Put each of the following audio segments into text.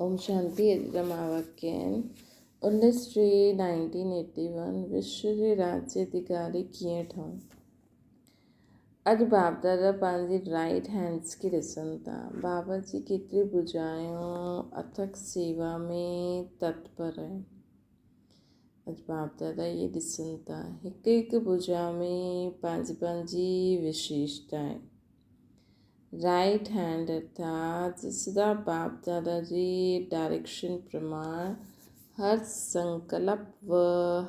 ओम शांति। रमावाक्यन 19/3/1981 विश्व जे राज्य अधिकारी कीअं ठहण। अॼु बाप दादा पंहिंजी राइट हैंड्स खे ॾिसनि था। बाबा जी केतिरी भुजायूं अथक सेवा में तत्पर आहिनि। अॼु बाप दादा इहे ॾिसनि था। हिकु हिकु भुजा में पंहिंजी पंहिंजी विशेषता आहे। राइट हैंड अर्थात सदा बाप दादा जी डायरेक्शन प्रमाण हर संकल्प व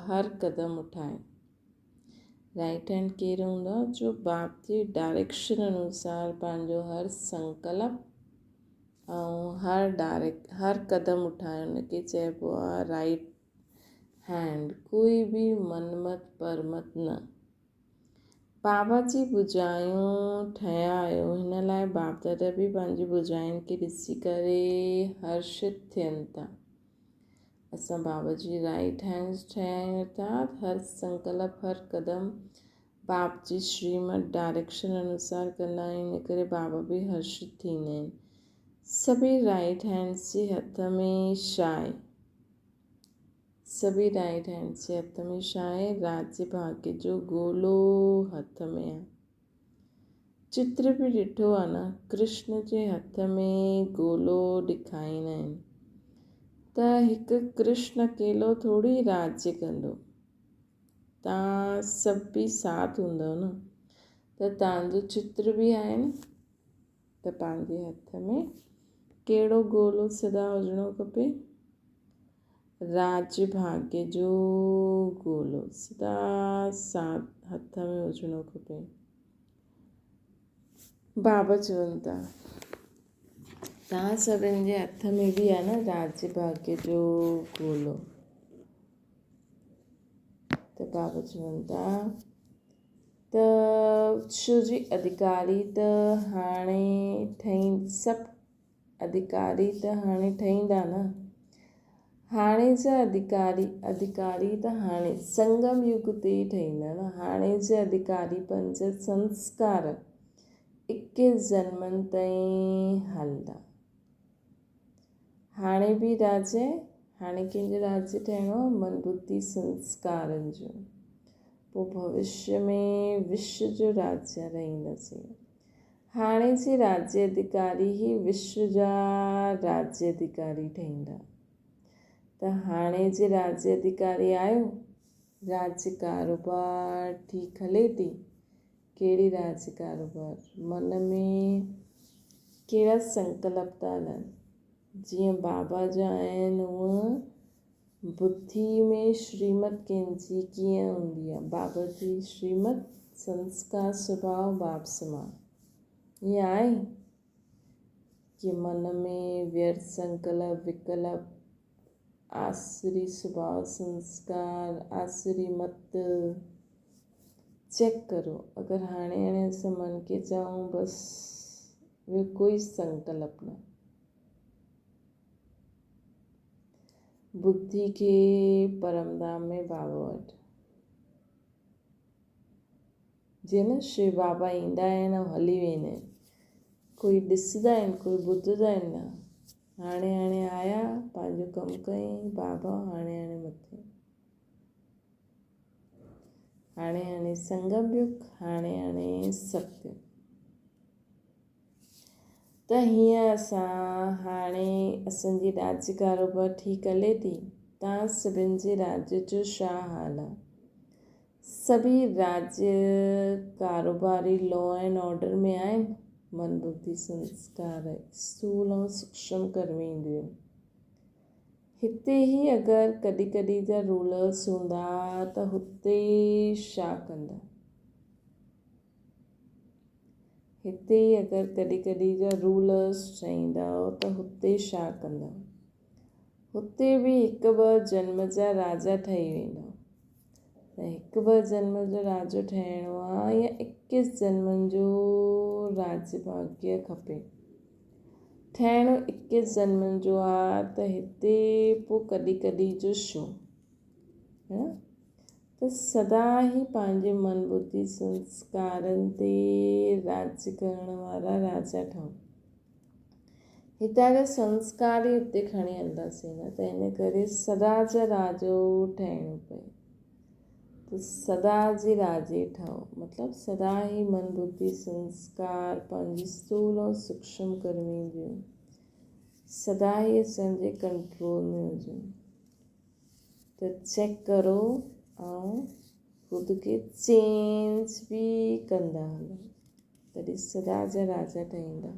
हर कदम उठाए। राइट हैंड केरु हूंदो आहे? जो बाप जी डायरेक्शन अनुसार पंहिंजो हर संकल्प ऐं हर कदम उठाए, उनखे चइबो आहे राइट हैंड। कोई बि मनमत परमत न। बाबा जी भुजायूं ठहिया आहियो, हिन लाइ बाप दादा बि पंहिंजी भुजायुनि खे ॾिसी करे हर्षित थियनि था। असां बाबा जी राइट हैंड्स ठहिया आहियूं, अर्थात हर संकल्प हर कदम बाप जी श्रीमत डायरेक्शन अनुसार कंदा आहियूं। इन करे बाबा बि हर्षित थींदा आहिनि। सभी राइट हैंड्स जे हथ में छा आहे? सभी राइट हैंड्स जे हथ में छा आहे? राज्य भाग्य जो गोलो हथ में आहे। चित्र बि ॾिठो आहे न, कृष्ण जे हथ में गोलो ॾेखारींदा आहिनि त हिकु कृष्ण अकेलो थोरी राज्य कंदो। तव्हां सभु बि साथ हूंदव न, त तव्हांजो चित्र बि आहे न। त पंहिंजे हथ में कहिड़ो गोलो सदा हुजिणो खपे? राज्य भाग्य जो गोलो सदा साथ हथ में हुजिणो खपे। बाबा चवनि था तव्हां सभिनि जे हथ में बि आहे न राज्य भाग्य जो गोलो। त बाबा चवनि था त छो जी अधिकारी त हाणे सभु अधिकारी त हाणे ठहींदा न। हाणे जा अधिकारी त हाणे संगम युग ते ठहींदा न। हाणे जे अधिकारी पंज संस्कार 21 जन्मनि ताईं हलंदा। हाणे बि राज्य, हाणे कंहिंजो राज्य ठहिणो आहे? मन बुद्धि संस्कारनि जो। पोइ भविष्य में विश्व जो राज्य रहंदासीं। हाणे जे राज्य अधिकारी ई विश्व जा राज्य अधिकारी ठहींदा। त हाणे जे राज्य अधिकारी आहियो। राज्य कारोबार ठीक हले थी? कहिड़ी राज्य कारोबार? मन में कहिड़ा संकल्प था हलनि? जीअं बाबा जा आहिनि हूअं बुद्धि में श्रीमत कंहिंजी कीअं हूंदी आहे? बाबा जी श्रीमत संस्कार स्वभाव बाप समान ईअं आहे कि मन में व्यर्थ संकल्प विकल्प आसुरी स्वभाव संस्कार आसुरी मत चेक करो। अगर हाणे असां मन खे चऊं बसि ॿियो कोई संकल्प न। बुद्धि खे परमधाम में बाबा वटि जीअं न शिव बाबा ईंदा आहिनि ऐं हली वेंदा आहिनि। कोई ॾिसंदा आहिनि, कोई ॿुधंदा आहिनि न। हाणे आया पंहिंजो कमु कयईं बाबा, हाणे मथे। हाणे संगम युग, हाणे सत्य। त हीअं हाणे असांजी राज्य कारोबार ठीक हले थी? तव्हां सभिनि जे राज्य जो छा हाल आहे? सभी राज्य कारोबारी लॉ एंड ऑर्डर में आहिनि? मन बुद्धि संस्कार स्थूल ऐं सूक्ष्म कर्म इंद्रियूं। हिते ई अगरि कॾहिं जा रूलर्स हूंदा त हुते छा कंदा? हिते अगरि कॾहिं जा रूलर्स ठहींदा त हुते छा कंदा? हुते बि 1-2 जन्म जा राजा ठही वेंदा। त 1-2 जन्म जो राजा ठहिणो आहे या 21 जन्मनि जो राज्य भाग्य खपे? ठहिणो 21 जन्मनि जो आहे त हिते पोइ कॾहिं जो छो? त सदा ई पंहिंजे मन बुद्धि संस्कारनि ते राज्य करण वारा राजा ठहूं। हितां जा संस्कार ई हुते खणी हलंदासीं न, त इन करे सदा जा राजो ठहिणो पए। तो सदा जी राजे ठहो मतिलबु सदा ई मन बुद्धि संस्कार पंहिंजी स्थूल ऐं सूक्ष्म कर्मी जूं सदा ई असांजे कंट्रोल में हुजनि। त चेक करो ऐं ख़ुदि खे चेंज बि कंदा हलो, तॾहिं सदा जा राजा ठहींदा।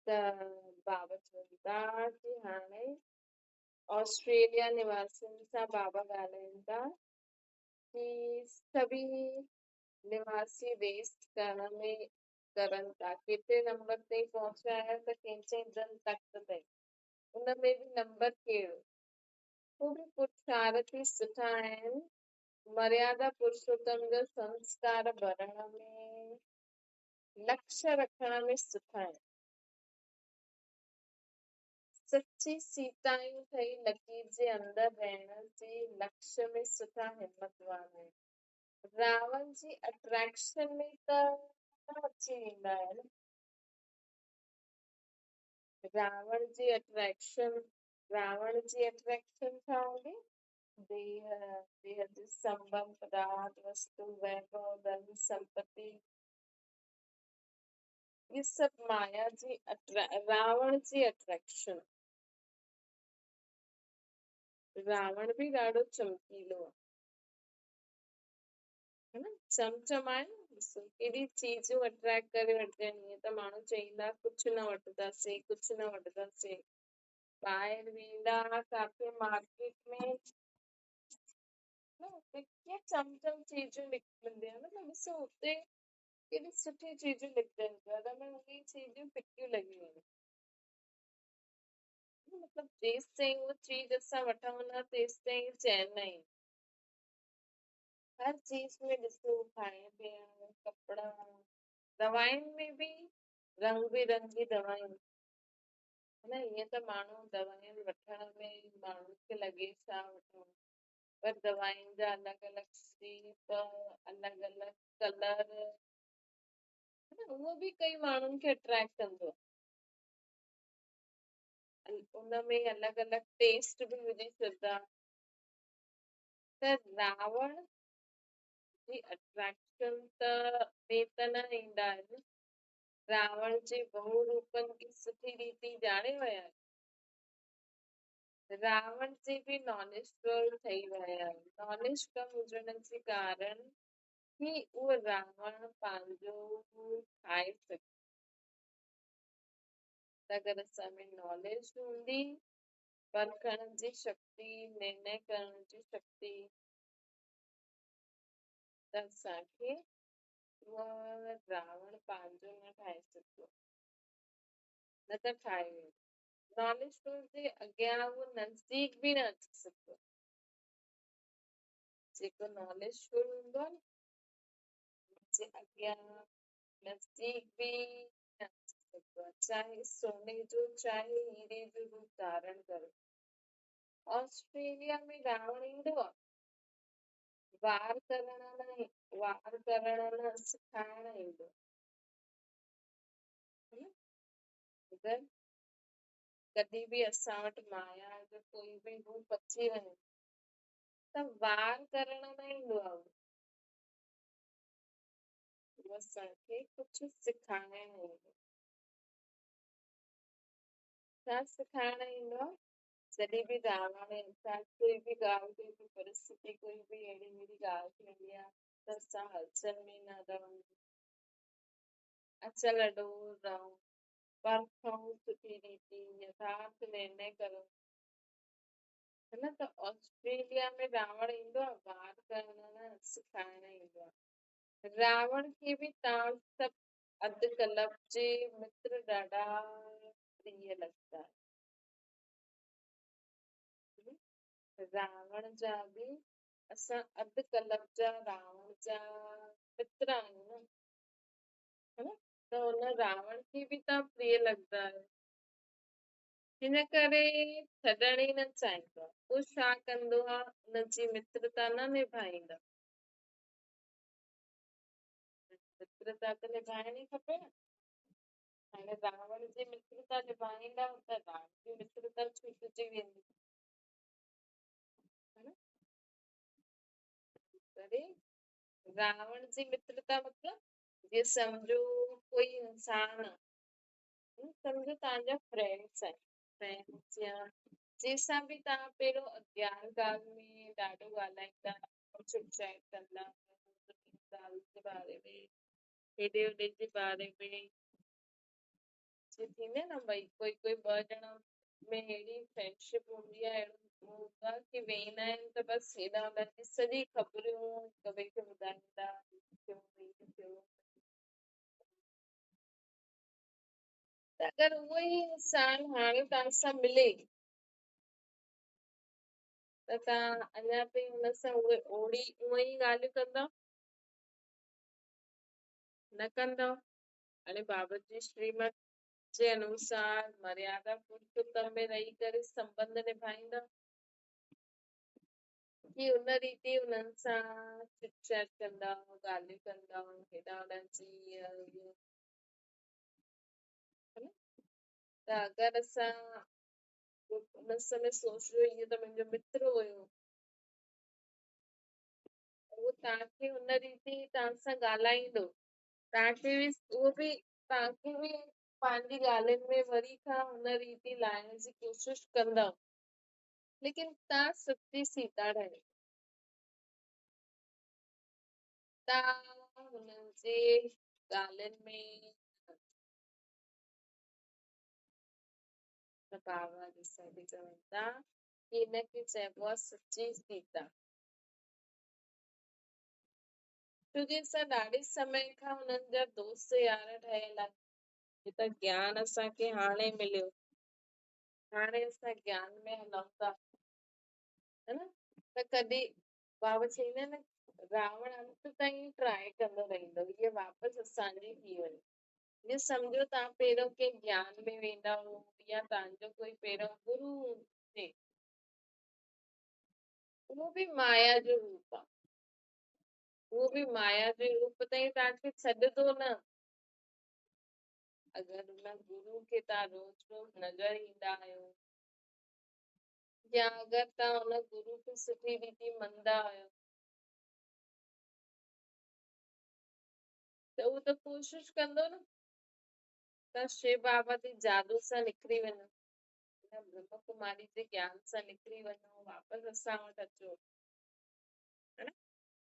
त बाबा चवनि था कि हाणे ऑस्ट्रेलिया निवासियुनि सां बाबा ॻाल्हाइनि था कि सभी निवासी वेस्ट करण में करनि था। केतिरे नंबर ताईं पहुचा आहियो त कंहिंचे धन तख़्त ताईं, उन में बि नंबर कहिड़ो, उहे बि पुरुषार्थी सुठा आहिनि। मर्यादा पुरुषोत्तम जा संस्कार भरण में लक्ष्य रखण में सुठा आहिनि। सच्ची सीतायूं ठही लकीर जे अंदर रहण जे लक्ष्य में सुठा हिम्मतवान आहिनि। रावण जी अट्रैक्शन में त न अची वेंदा आहिनि। रावण जी अट्रैक्शन छा हूंदी? देह जी संबंध, पदार्थ, वस्तु, वैभव, धन, संपत्ति, ये सब माया जी रावण जी अट्रैक्शन। रावण भी ॾाढो चमकीलो है न, चमचम आहे न। ॾिसो केॾी चीजूं अट्रैक्ट करे वठंदा आहिनि। ईअं त माण्हू चईंदा कुझु न वठंदासीं, कुझु न वठंदासीं। ॿाहिरि वेंदा काथे मार्केट में न उते कीअं चमचम चीजूं निकिरंदियूं आहिनि न, ॾिसो उते केॾी सुठी चीजूं निकिरनि, घर में उहे चीजूं फिकियूं लॻियूं आहिनि। मतलब जेसि ताईं उहा चीज असां वठूं न तेसि ताईं चैन न ईंदो। हर चीज में ॾिसो खाइण पीअण कपिड़ा, दवायुनि में बि रंग बिरंगी दवायूं है न। ईअं त माण्हू दवायूं वठण में माण्हू खे लॻे छा वठूं, पर दवायुनि जा अलॻि अलॻि शेप, अलॻि अलॻि कलर, उहो बि कई माण्हुनि खे अट्रैक्ट कंदो आहे। उनमें अलॻि अलॻि टेस्ट बि विझी छॾंदा। त रावण जी अट्रैक्शन में त न ईंदा आहिनि। रावण जे बहु रूपनि की सुठी रीति ॼाणे विया आहिनि। रावण जे बि नॉलेज ठही विया आहिनि। नॉलेज कम हुजण जे कारण ही उहो रावण पंहिंजो ठाहे सघे। अगरि असां में नॉलेज हूंदी, परखण जी शक्ति, निर्णय करण जी शक्ति, त असांखे उहो रावण पंहिंजो न ठाहे सघिबो, न त ठाहे वेंदो। नॉलेज जे अॻियां उहो नज़दीक बि न अची सघंदो। जेको नॉलेज हूंदो आहे जे अॻियां नज़दीक बि न अची सघंदो आहे, चाहे सोने जो चाहे हीरे जो रूप धारण करे। ऑस्ट्रेलिया में रावण ईंदो आहे, वार करण न सिखाइण ईंदो। कॾहिं बि असां वटि माया जो कोई बि रूप अची वञे त वार करण न ईंदो आहे। उहो असांखे कुझु सिखाइण ईंदो। छा सिखाइण ईंदो आहे? जॾहिं बि रावण इंसान कोई बि ॻाल्हि, कोई बि परिस्थिति, कोई बि अहिड़ी मेड़ी ॻाल्हि थींदी आहे त असां हलचल में न रहूं, अचल अडोल रहूं, परखूं सुठी रीति, यथार्थ निर्णय करूं, है न। त ऑस्ट्रेलिया में रावण ईंदो आहे, वार करण न सिखाइण ईंदो आहे। रावण खे बि तव्हां सभु अधु कलप जे मित्र ॾाढा प्रिय लॻंदा आहिनि। रावण जा बि असां अधु कलप जा रावण जा मित्र आहियूं न, है न। त हुन रावण खे बि तव्हां प्रिय लॻंदा आहियो, हिन करे छॾण ई न चाहींदो आहे। पोइ छा कंदो आहे? हुनजी मित्रता न निभाईंदा। मित्रता त निभाइणी खपे न। हाणे रावण जी मित्रता निभाईंदा त राम जी मित्रता छुटिजी वेंदी है न। अरे रावण जी मित्रता मतलब ये समझो कोई इंसान सम्झो तव्हांजा फ्रेंड्स आहिनि फ्रेंड्स या जंहिंसां बि तव्हां पहिरियों अज्ञान काल में ॾाढो ॻाल्हाईंदा चिट चैट कंदा ॻाल्हि जे बारे में हेॾे होॾे जे बारे में जीअं थींदे न भई कोई कोई ॿ ॼणा में अहिड़ी फ्रेंडशिप हूंदी आहे अहिड़ो हूंदो आहे की वेहींदा आहिनि त बसि हेॾा होॾा जी सॼी ख़बरियूं हिक ॿिए खे ॿुधाईंदा थियो हीअ थियो त अगरि उहो ई इंसान हाणे तव्हां सां मिले त तव्हां अञा ताईं हुन सां उहे ओड़ी उहे ई ॻाल्हियूं कंदव न कंदव हाणे बाबा जी श्रीमत जे अनुसार मर्यादा पुरुषोत्तम में रही करे संबंध निभाईंदव की उन रीति उन्हनि सां चिट चैट कंदव ॻाल्हियूं कंदव हेॾा होॾा जी इहो है न त अगरि असां उन समय सोचियो इहो त मुंहिंजो मित्र हुयो उहो तव्हांखे हुन रीति तव्हां सां ॻाल्हाईंदो तव्हांखे बि उहो बि तव्हांखे बि पंहिंजी ॻाल्हियुनि में वरी खां हुन रीति लाहिण जी कोशिश कंदव लेकिन तव्हां सच्ची सीता ठहियो तव्हां हुननि जे ॻाल्हियुनि में त बाबा ॾिसो बि चवनि था की हिनखे चइबो आहे सच्ची सीता छोकी असां ॾाढे समय खां हुननि जा दोस्त यार ठहियल आहिनि हे त ज्ञान असांखे हाणे मिलियो हाणे असां ज्ञान में हलूं था है न त कॾहिं बाबा चईंदा आहिनि न रावण अंत ताईं ट्राए कंदो रहंदो हीअ वापसि असांजी थी वञे जीअं सम्झो तव्हां पहिरियों कंहिं ज्ञान में वेंदा हो या तव्हांजो कोई पहिरियों गुरू हुजे उहो बि माया जो रूप आहे उहो बि माया जे रूप ताईं तव्हांखे छॾंदो न अगरि हुन गुरू खे तव्हां रोज़ रोज़ नज़र ईंदा आहियो या अगरि तव्हां हुन गुरू खे सुठी रीति मञदा आहियो त उहो त कोशिश कंदो न तव्हां शिव बाबा जे जादू सां निकिरी वञो हिन ब्रह्म कुमारी जे ज्ञान सां निकिरी वञो वापसि असां वटि अचो है न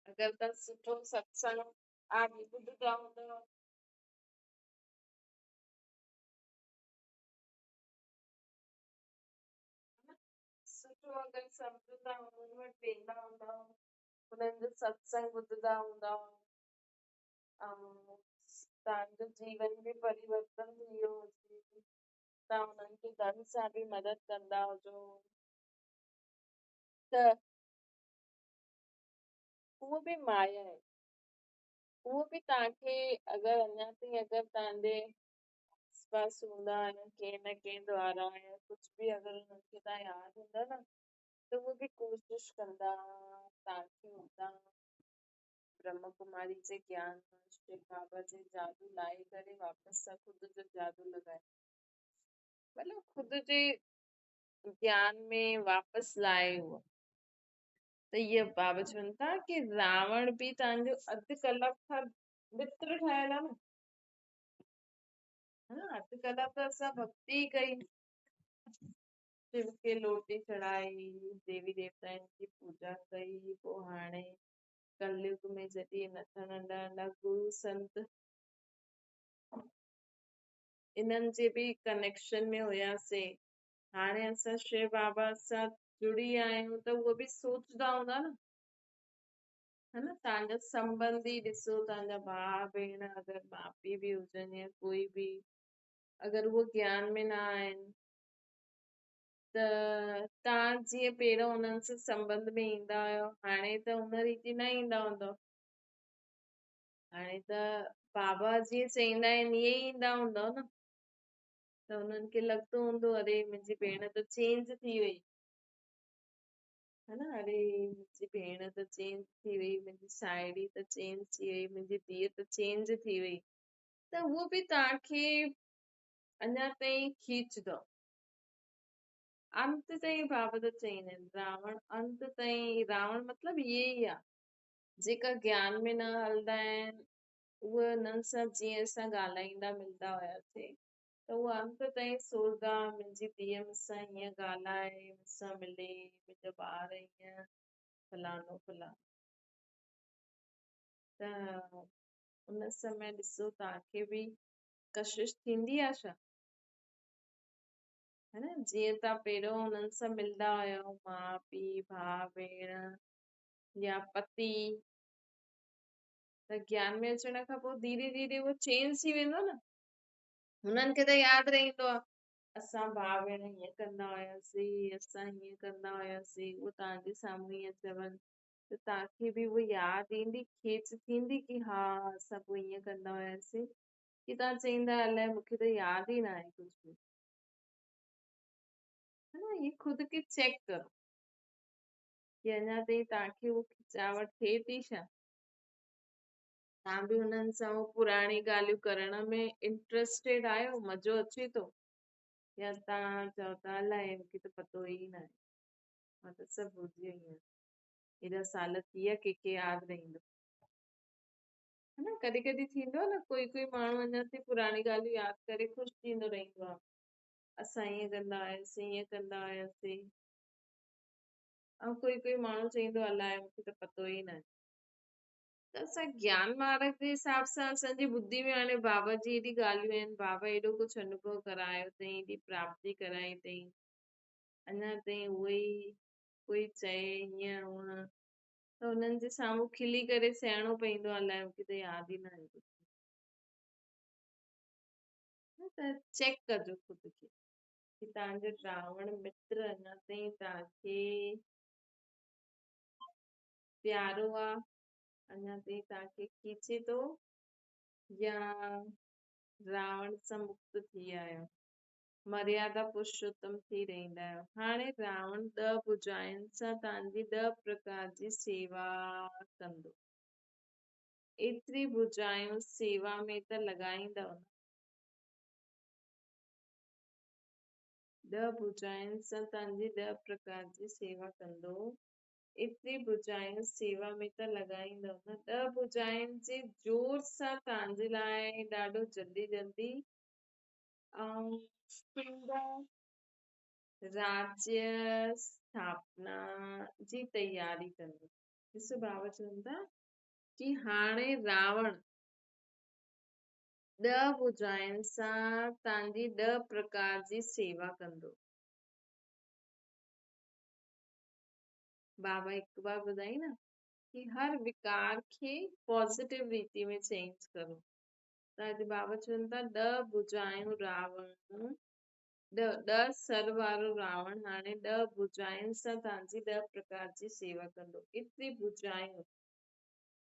अगरि तव्हां सुठो सत्संग आदि ॿुधंदा हूंदव सुठो अगरि सम्झंदा हुननि वटि वेंदा हूंदव हुननि जो सत्संग ॿुधंदा हूंदव ऐं तव्हांजो जीवन बि परिवर्तन थी वियो हुजे तव्हां हुननि खे धन सां बि मदद कंदा हुजो त उहो बि माया आहे उहो बि तव्हांखे अगरि अञा ताईं अगरि तव्हांजे आसपास हूंदा आहिनि कंहिं न कंहिं द्वारा या कुझु बि अगरि हुननि खे तव्हां यादि हूंदा न त उहे बि कोशिश कंदा तव्हांखे हुतां ब्रह्म कुमारी जे ज्ञान शिव बाबा जे जादू लाहे करे वापसि सां ख़ुदि जो जादू लॻाए मतिलबु ख़ुदि जे ज्ञान में वापसि लाहे उहो त इहे बाबा चवनि था की रावण बि तव्हांजो अधु कलाक खां मित्र ठहियल आहे न हा न अधु कलाक असां भक्ति कई शिव खे लोटी चढ़ाई देवी देवताउनि जी पूजा कई पोइ हाणे कलयुग में जॾहिं नथा नंढा नंढा गुरू संत इन्हनि जे बि कनेक्शन में हुयासीं हाणे असां शिव बाबा सां जुड़ी आहियूं त उहो बि सोचंदा हूंदा न है न तव्हांजा संबंधी ॾिसो तव्हांजा भाउ भेण अगरि माउ पीउ बि हुजनि या कोई बि अगरि उहो ज्ञान में न आहिनि त तव्हां जीअं पहिरियों हुननि सां संबंध में ईंदा आहियो हाणे त हुन रीति न ईंदा हूंदव हाणे त बाबा जीअं चईंदा आहिनि ईअं ई ईंदा हूंदव न त हुननि खे लॻंदो हूंदो अरे मुंहिंजी भेण त चेंज थी वई है न अरे मुंहिंजी भेण त चेंज थी वई मुंहिंजी साहेड़ी त चेंज थी वई मुंहिंजी धीअ त चेंज थी वई त उहो बि तव्हांखे अञा ताईं खींचंदो अंत ताईं बाबति चईंदा आहिनि रावण अंत ताईं रावण मतिलबु इहे ई आहे जेका ज्ञान में न हलंदा आहिनि उहे हुननि सां जीअं असां ॻाल्हाईंदा मिलंदा हुयासीं त उहे अंत ताईं सोचदा मुंहिंजी धीअ मूंसां हीअं ॻाल्हाए मूंसां मिले मुंहिंजो ॿार हीअं फलानो फलानो त उन समय ॾिसो तव्हांखे बि कशिश थींदी आहे छा है न जीअं तव्हां पहिरियों हुननि सां मिलंदा हुयव माउ पीउ भाउ भेण या पति त ज्ञान में अचण खां पोइ धीरे धीरे उहो चेंज थी वेंदो न हुननि खे त यादि रहंदो आहे असां भाउ भेण हीअं कंदा हुयासीं असां हीअं कंदा हुयासीं उहो तव्हांजे साम्हूं हीअं चवनि त तव्हांखे बि उहो यादि ईंदी खेच थींदी की हा असां पोइ हीअं कंदा हुयासीं की तव्हां चईंदा अलाए मूंखे त यादि ई न आहे कुझु बि है ना ये खुद खे चेक करो की अञा ताईं तव्हांखे उहो खिचावट थिए थी छा तव्हां बि हुननि सां उहो पुराणी ॻाल्हियूं करण में इंट्रस्टेड आहियो मज़ो अचे थो या तव्हां चओ था अलाए मूंखे त पतो ई न आहे मां त सभु भुलिजी वई आहियां हेॾा साल थी विया कंहिंखे यादि रहंदो है न कॾहिं कॾहिं थींदो आहे न कोई कोई माण्हू अञा ताईं पुराणी ॻाल्हियूं यादि करे ख़ुशि थींदो रहंदो आहे असां ईअं कंदा हुआसीं ईअं कंदा हुआसीं ऐं कोई कोई माण्हू चईंदो अलाए मूंखे त पतो ई न आहे त असां ज्ञान मार्ग जे हिसाब सां असांजी ॿुधी में हाणे बाबा जी एॾी ॻाल्हियूं आहिनि बाबा एॾो कुझु अनुभव करायो अथई एॾी प्राप्ति कराई अथई अञा ताईं उहो ई कोई चए हीअं हूअं त हुननि जे साम्हूं खिली करे सहणो पवंदो आहे अलाए मूंखे त यादि ई न आहे कुझु त चेक कजो ख़ुदि खे की तव्हांजो रावण मित्र अञा ताईं तव्हांखे प्यारो आहे अञा ताईं तव्हांखे खीचे थो या रावण सां मुक्त थी विया आहियो मर्यादा पुरुषोत्तम थी रहंदा आहियो हाणे रावण 10 भुजायुनि सां तव्हांजी 10 प्रकार जी सेवा कंदो एतिरी भुजायूं सेवा में त लॻाईंदव न 10 भुजायुनि सां तव्हांजी 10 प्रकार जी सेवा कंदो एतिरी भुजायूं सेवा में त लॻाईंदव न 10 भुजायुनि जे जोर सां तव्हांजे लाइ ॾाढो जल्दी जल्दी ऐं सुंदर राज्य स्थापना जी तयारी कंदो ॾिसो बाबा चवनि था कि हाणे रावण 10 भुजायुनि सां तव्हांजी 10 प्रकार जी सेवा कंदो बाबा हिकु बार ॿुधाई न कि हर विकार खे पॉजिटिव रीति में चेंज करो त अॼु बाबा चवनि था 10 भुजायूं रावण 10 सर वारो रावण हाणे 10 भुजायुनि सां तव्हांजी 10 प्रकार जी सेवा कंदो एतिरी भुजायूं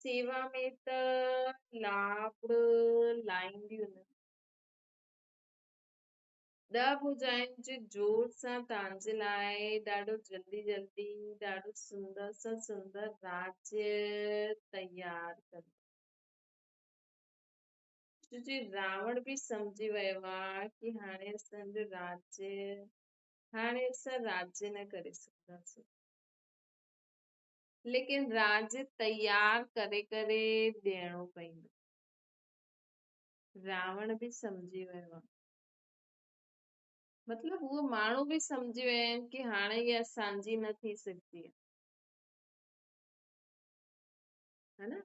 सेवा में त लाभ लाहींदियूं न 10 भुजायुनि जे जोर सां तव्हांजे लाइ ॾाढो जल्दी जल्दी ॾाढो सुंदर सां सुंदर राज्य तयार कंदो छोजी रावण बि सम्झी वियो आहे कि हाणे असांजो राज्य हाणे असां राज्य न करे सघंदासीं लेकिन राज्य तयार करे करे ॾियणो पवंदो रावण बि सम्झी वियो आहे मतलब उहो माण्हू बि सम्झी विया आहिनि कि हाणे इहा असांजी न थी सघंदी है न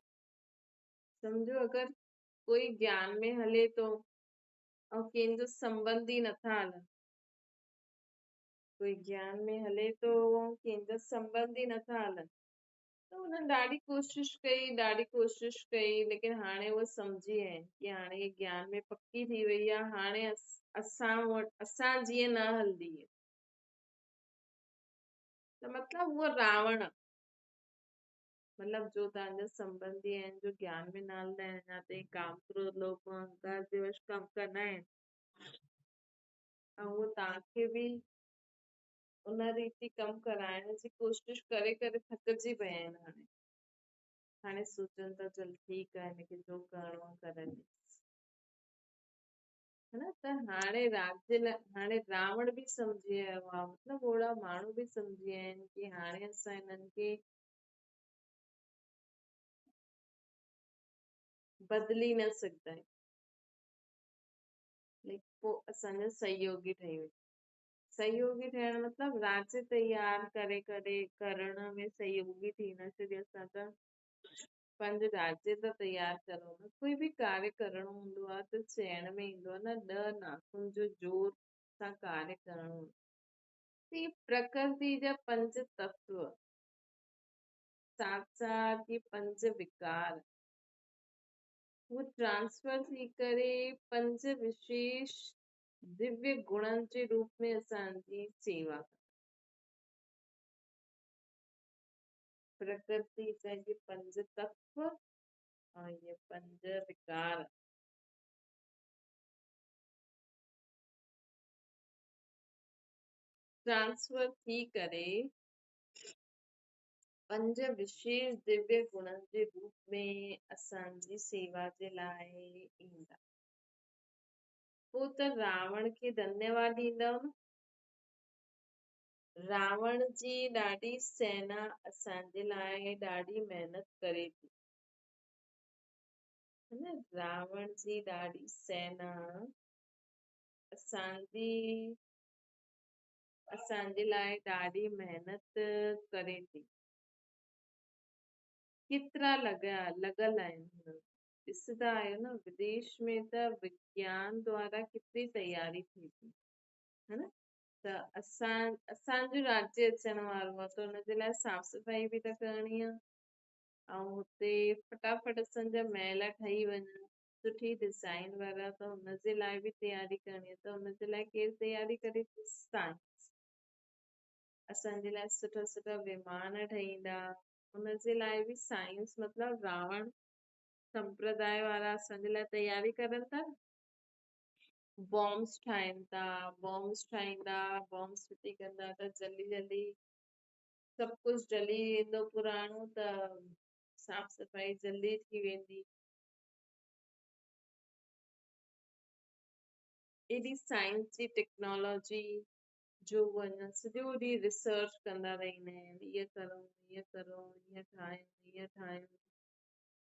सम्झो अगरि कोई ज्ञान में हले थो ऐं कंहिंजो संबंधी नथा हलनि कोई ज्ञान में हले थो कंहिंजा संबंधी नथा हलनि त हुननि ॾाढी कोशिश कई लेकिन हाणे उहे सम्झी विया आहिनि कि हाणे हे ज्ञान में पकी थी वई आहे हाणे असां जीअं न हलंदी त मतिलबु उहो रावण मतलब जो तव्हांजा संबंधी आहिनि जो ज्ञान में न हलंदा आहिनि अञा ताईं काम क्रोध लोभ अहंकार जे वश कम कंदा आहिनि ऐं उहो तव्हांखे बि उन रीति कम कराइण जी कोशिश करे करे थकिजी पिया आहिनि हाणे सोचनि था चल ठीकु आहे हिनखे जो करिणो आहे करनि है न। त हाणे राज्य लाइ हाणे रावण बि सम्झी वियो आहे, मतिलबु ओड़ा माण्हू बि सम्झी विया आहिनि की हाणे असां हिननि खे बदिली न सघंदा आहियूं। पोइ असांजा सहयोगी ठही वेंदा। सहयोगी थियण मतिलबु राज्य तयार करे करे करण में सहयोगी थी न सघे असां त पंहिंजे राज्य त तयार करूं न। कोई बि कार्य करणो हूंदो आहे त चइण में ईंदो आहे न, 10 नाखुन जो जोर सां कार्य करणो। ही प्रकृति जा 5 तत्व, साथ साथ ये 5 विकार, वो ट्रांसफर थी करे 5 विशेष दिव्य गुणनि जे रूप में असांजी सेवा। प्रकृति जा ये 5 तत्व और ये 5 विकार ट्रांसफर थी करे 5 विशेष दिव्य गुणनि जे रूप में असांजी सेवा जे लाइ ईंदा। पोइ त रावण खे धन्यवाद ॾींदव न। रावण जी ॾाढी सेना असांजे लाइ ॾाढी महिनत करे थी, है न। रावण जी ॾाढी सेना असांजे लाइ ॾाढी महिनत करे थी। केतिरा लॻल आहिनि। ॾिसंदा आहियो न, विदेश में त विज्ञान द्वारा केतिरी तयारी थिए थी, है न। त असांजो राज्य अचण वारो आहे त हुनजे लाइ साफ़ सफ़ाई बि त करणी आहे। ऐं हुते फटाफट असांजा महल ठही वञनि सुठी डिज़ाइन वारा, त हुनजे लाइ बि तयारी करणी आहे। त हुनजे लाइ केरु तयारी करे थी? साइंस। असांजे लाइ सुठा सुठा विमान ठहींदा, हुनजे लाइ बि साइंस मतिलबु रावण संप्रदाय वारा असांजे लाइ तयारी करनि था। बॉम्ब्स ठाहिनि था, बॉम्ब्स ठाहींदा, बॉम्ब्स फिटी कंदा त जल्दी जल्दी सभु कुझु जली वेंदो पुराणो, त साफ़ सफ़ाई जल्दी थी वेंदी। एॾी साइंस जी टेक्नोलॉजी जो वञनि सॼो ॾींहुं रिसर्च कंदा रहंदा आहिनि, ईअं करूं ईअं करूं, ईअं ठाहियूं ईअं ठाहियूं।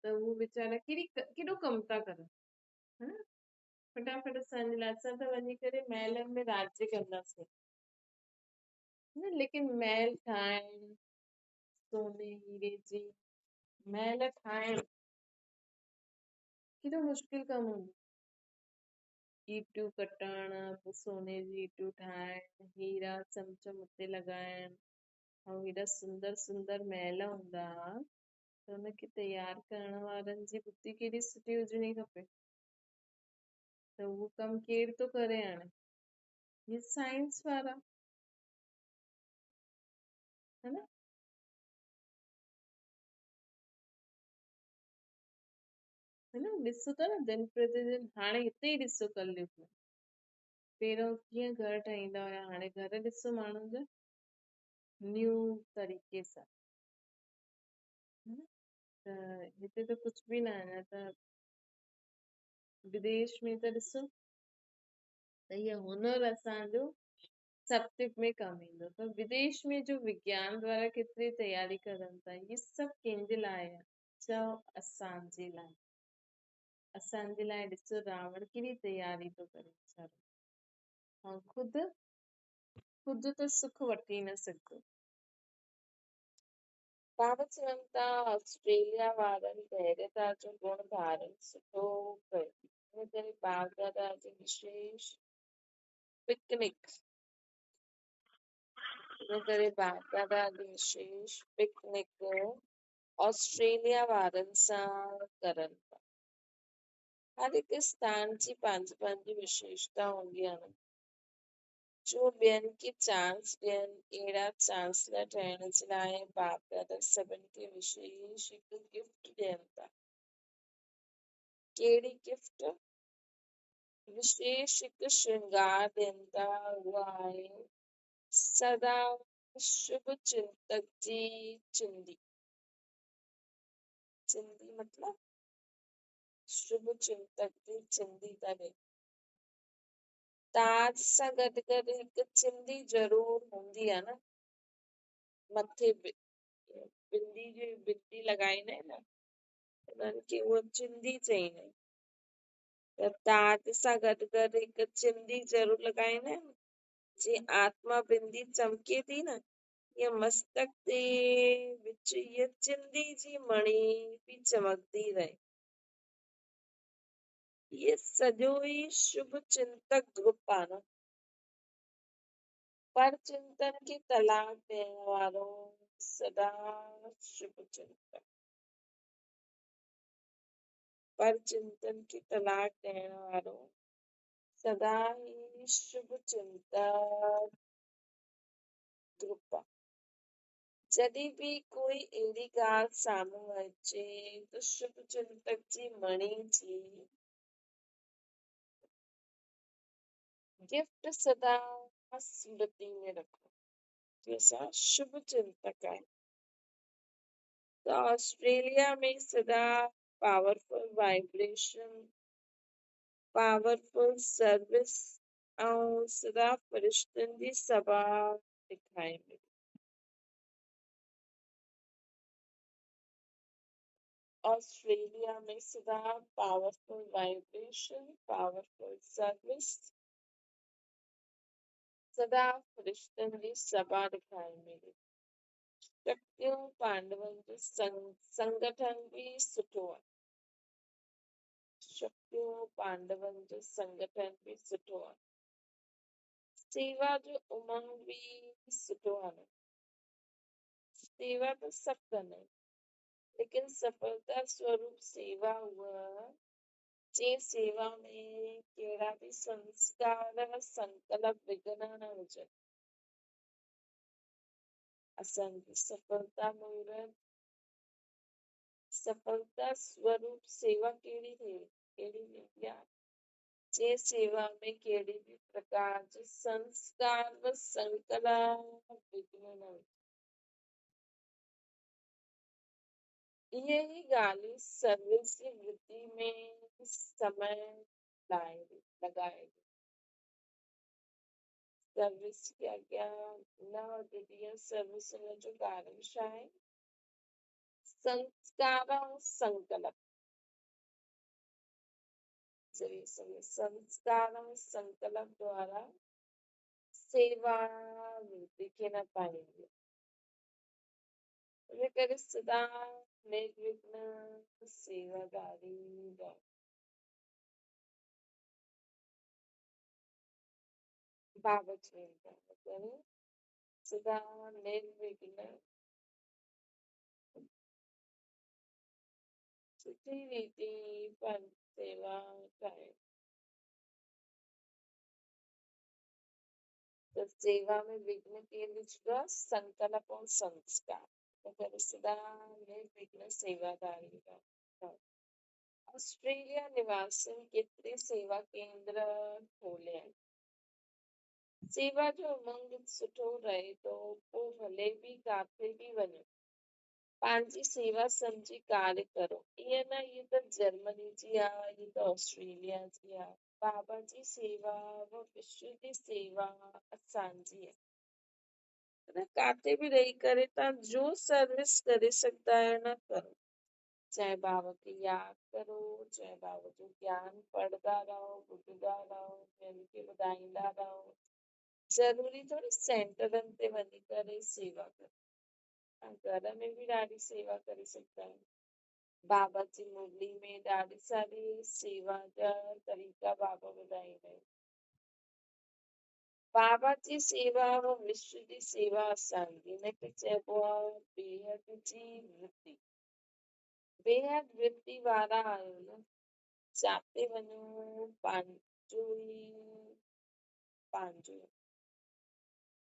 त उहे वीचारा केॾो कमु था करनि, है न। फटाफट असांजे लाइ असां त वञी करे महलनि में राज्य कंदासीं, न। लेकिन महल ठाहिण, सोने हीरे जी महल ठाहिण केॾो मुश्किल कमु हूंदो। ईटियूं कटण, पोइ सोने जी ईटियूं ठाहिण, हीरा चमचम उते लॻाइण, ऐं हेॾा सुंदर सुंदर महल हूंदा त हुनखे तयार करण वारनि जी बुद्धि केॾी सुठी हुजणी खपे। त उहो कमु केरु थो करे हाणे? ये साइंस वारा, है न। है न, ॾिसो था न दिन प्रतिदिन। हाणे हिते ई ॾिसो कलयुग में पहिरियों कीअं घर ठहींदा हुया, हाणे घर ॾिसो माण्हुनि जा न्यू तरीक़े सां, है न। त हिते त कुझु बि न आहे। त विदेश में त ॾिसो त इहो हुनर असांजो सब्जेक्ट में कमु ईंदो। त विदेश में जो विज्ञान द्वारा केतिरी तयारी करनि था, इहे सभु कंहिंजे लाइ आहे? चओ असांजे लाइ। असांजे लाइ ॾिसो रावण केॾी तयारी थो करे वीचारो, ऐं ख़ुदि त सुख वठी न सघंदो। पाण चवनि था ऑस्ट्रेलिया वारनि धैर्यता जो गुण धारण सुठो कयो, इन करे बागदादा जी विशेष पिकनिक ऑस्ट्रेलिया वारनि सां करनि था। हर हिकु स्थान जी पंहिंजी पंहिंजी विशेषता हूंदी आहे न, जो ॿियनि खे चांस ॾियनि। अहिड़ा चांस न ठहिण जे लाइ बाप दादा सभिनि खे विशेष हिकु गिफ्ट ॾियनि था। कहिड़ी गिफ्ट? विशेष हिकु श्रृंगार ॾियनि था, उहा आहे सदा शुभ चिंतक जी चिंदी। चिंदी मतलब शुभ चिंतक जी चिंदी था ॾियनि। ताज सां गॾु गॾु हिकु चिंदी ज़रूर हूंदी आहे न, मथे बिंदी जी बिंदी लॻाईंदा आहिनि न, उन्हनि खे उहा चिंदी चईंदा आहिनि। त ताज सां गॾु गॾु हिकु चिंदी ज़रूर लॻाईंदा आहिनि, जीअं आत्मा बिंदी चमके थी न, ईअं मस्तक ते विच हीअ चिंदी जी मणी बि चमकदी रहे। ये सॼो ई शुभ चिंतक ग्रुप आहे न, पर चिंतन खे तलाक ॾियण वारो सदा शुभ चिंतक, पर चिंतन खे तलाक ॾियण वारो सदा ई शुभ चिंतक ग्रुप आहे। जॾहिं बि कोई अहिड़ी ॻाल्हि साम्हूं अचे त शुभ चिंतक जी मणी जी गिफ्ट सदा स्मृति में रखो कि असां शुभ चिंतक आहियूं। त ऑस्ट्रेलिया में सदा पावरफुल वाइब्रेशन, पावरफुल सर्विस ऐं सदा फ़रिश्तनि जी सभा ॾेखारे मिली। ऑस्ट्रेलिया में सदा पावरफुल वाइब्रेशन, पावरफुल सर्विस, सदा फ़रिश्तनि जी सभा ॾेखारे मिली। शक्तियूं पांडवनि जो संगठन बि सुठो आहे। शक्तियूं पांडवनि जो संगठन बि सुठो आहे। सेवा जो उमंग बि सुठो आहे। सेवा त सभु कंदा आहिनि, लेकिन सफलता स्वरूप सेवा उहा जंहिं सेवा में कहिड़ा बि संस्कार संकल्प विघ्न न हुजनि। असांजी सफलता मूलत सफलता स्वरूप सेवा कहिड़ी थींदी आहे, जंहिं सेवा में कहिड़ी बि प्रकार जो संस्कार व संकल्प विघ्न न हुजे। इहे ई ॻाल्हियूं सर्विस जी वृद्धि में समय लॻाए सर्विस के अॻियां न वधंदी आहे। सर्विस जो कारण छा आहे? संस्कार ऐं संकल्प। संस्कार ऐं संकल्प द्वारा सेवा वृद्धि खे न पाईंदी। इन करे सदा निर्विघ्न सेवादारी रहो। बाबा चवनि सदा निर्विघ्न सुठी रीति पर सेवा करें। त सेवा में विघ्न केरु विझंदो आहे? संकल्प ऐं संस्कार। अगर सदा निर्विघ्न सेवादारी रहो। ऑस्ट्रेलिया निवासियुनि केतिरे सेवा केंद्र खोलिया आहिनि। सेवा जो उमंग सुठो रहे थो पोइ भले बि काथे बि वञो, पंहिंजी सेवा सम्झी कार्य करो। ईअं न इहे त जर्मनी जी आहे, इहे त ऑस्ट्रेलिया जी आहे। बाबा जी सेवा व विश्व जी सेवा असांजी आहे। काथे बि रही करे तव्हां जो सर्विस करे सघंदा आहियो न करो। चाहे बाबा खे यादि करो, चाहे बाबा जो ज्ञान पढ़ंदा रहो, ॿुधंदा रहो, ॿियनि खे ॿुधाईंदा रहो। ज़रूरी थोड़ी सेंटरनि ते वञी करे सेवा करो। घर में बि ॾाढी सेवा करे सघंदा आहियूं। बाबा जी मुरली में ॾाढी सारी सेवा जा तरीक़ा बाबा ॿुधाईंदा आहिनि। बाबा जी सेवा व विश्व जी सेवा असांजी, हिनखे चइबो आहे बेहद जी वृत्ति। बेहद वृत्ति वारा आहियो न, जाते वञो पंहिंजो ई पंहिंजो।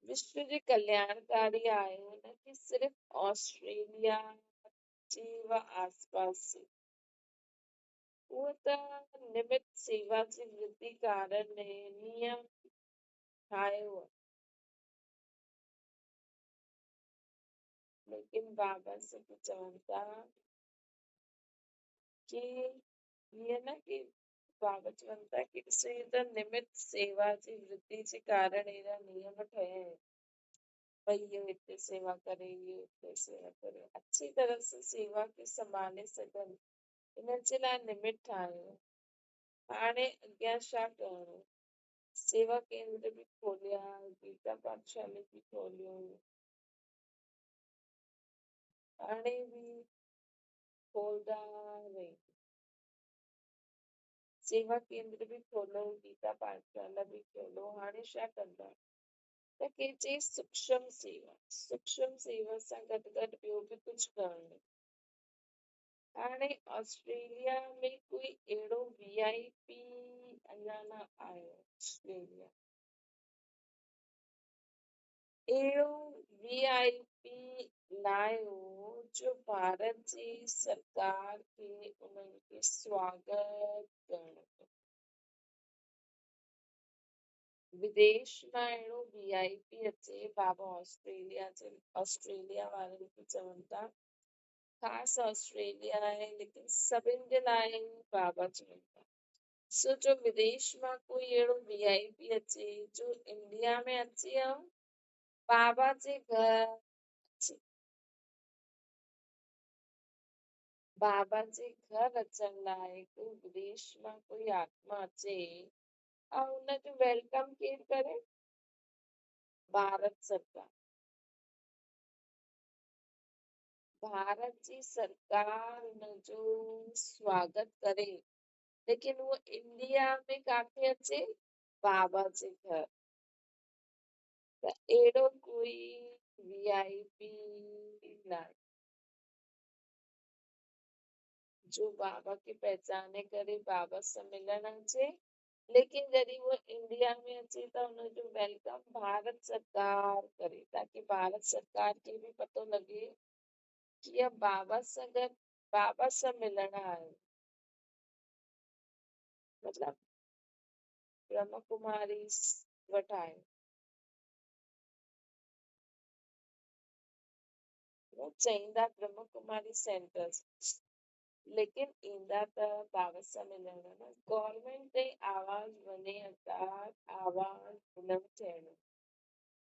विश्व जे कल्याणकारी आहियो न कि सिर्फ़ ऑस्ट्रेलिया जे व आसपास जे। उहो त निमित सेवा जी वृद्धि कारण नियम ठाहियो आहे। लेकिन बाबा सभु चवनि था कि हीअं न कि बाबा चवनि था की ॾिसो इहे त निमित सेवा जी वृद्धि जे कारण अहिड़ा नियम ठहिया आहिनि भई इहो हिते सेवा करे इहो हिते सेवा करे अच्छी तरह से सेवा खे संभाले सघनि इन जे लाइ निमित ठाहियो हाणे अॻियां छा करणो सेवा केंद्र बि खोलिया गीता पाठशाला बि खोलियूं हाणे बि खोलंदा रही सेवा केंद्र बि खोलो गीता पाठशाला बि खोलो हाणे छा कंदा त के चई सूक्ष्म सेवा सां गॾु गॾु ॿियो बि कुझु करणो हाणे ऑस्ट्रेलिया में कोई अहिड़ो VIP अञा न आयो ऑस्ट्रेलिया अहिड़ो VIP न आयो जो भारत जी सरकार खे उन्हनि खे स्वागत करणो विदेश मां अहिड़ो VIP अचे बाबा ऑस्ट्रेलिया वारनि खे चवनि था ख़ासि ऑस्ट्रेलिया आहे लेकिन सभिनि जे लाइ बाबा चवनि था सोचो विदेश मां कोई अहिड़ो VIP अचे जो इंडिया में अचे बाबा जे घर अचे बाबा जे घर अचण लाइ कोई विदेश मां कोई आत्मा अचे ऐं हुनजो वेलकम केरु करे भारत सरकार भारत जी सरकार हुनजो स्वागत करे लेकिन उहो इंडिया में काथे अचे बाबा जे घर त अहिड़ो कोई VIP न आहे जो बाबा खे पहचाने करे बाबा सां मिलण अचे लेकिन जॾहिं उहो इंडिया में अचे त हुनजो वेलकम भारत सरकार करे ताकी भारत सरकार खे बि पतो लॻे कि अब बाबा सां गॾु बाबा सां मिलण आयो मतलब ब्रह्म कुमारी वटि आयो चईंदा ब्रह्म कुमारी सेंटर्स लेकिन ईंदा त बाबा सां मिलण न गवर्नमेंट ताईं आवाज़ वञे आवाज़ न थियणो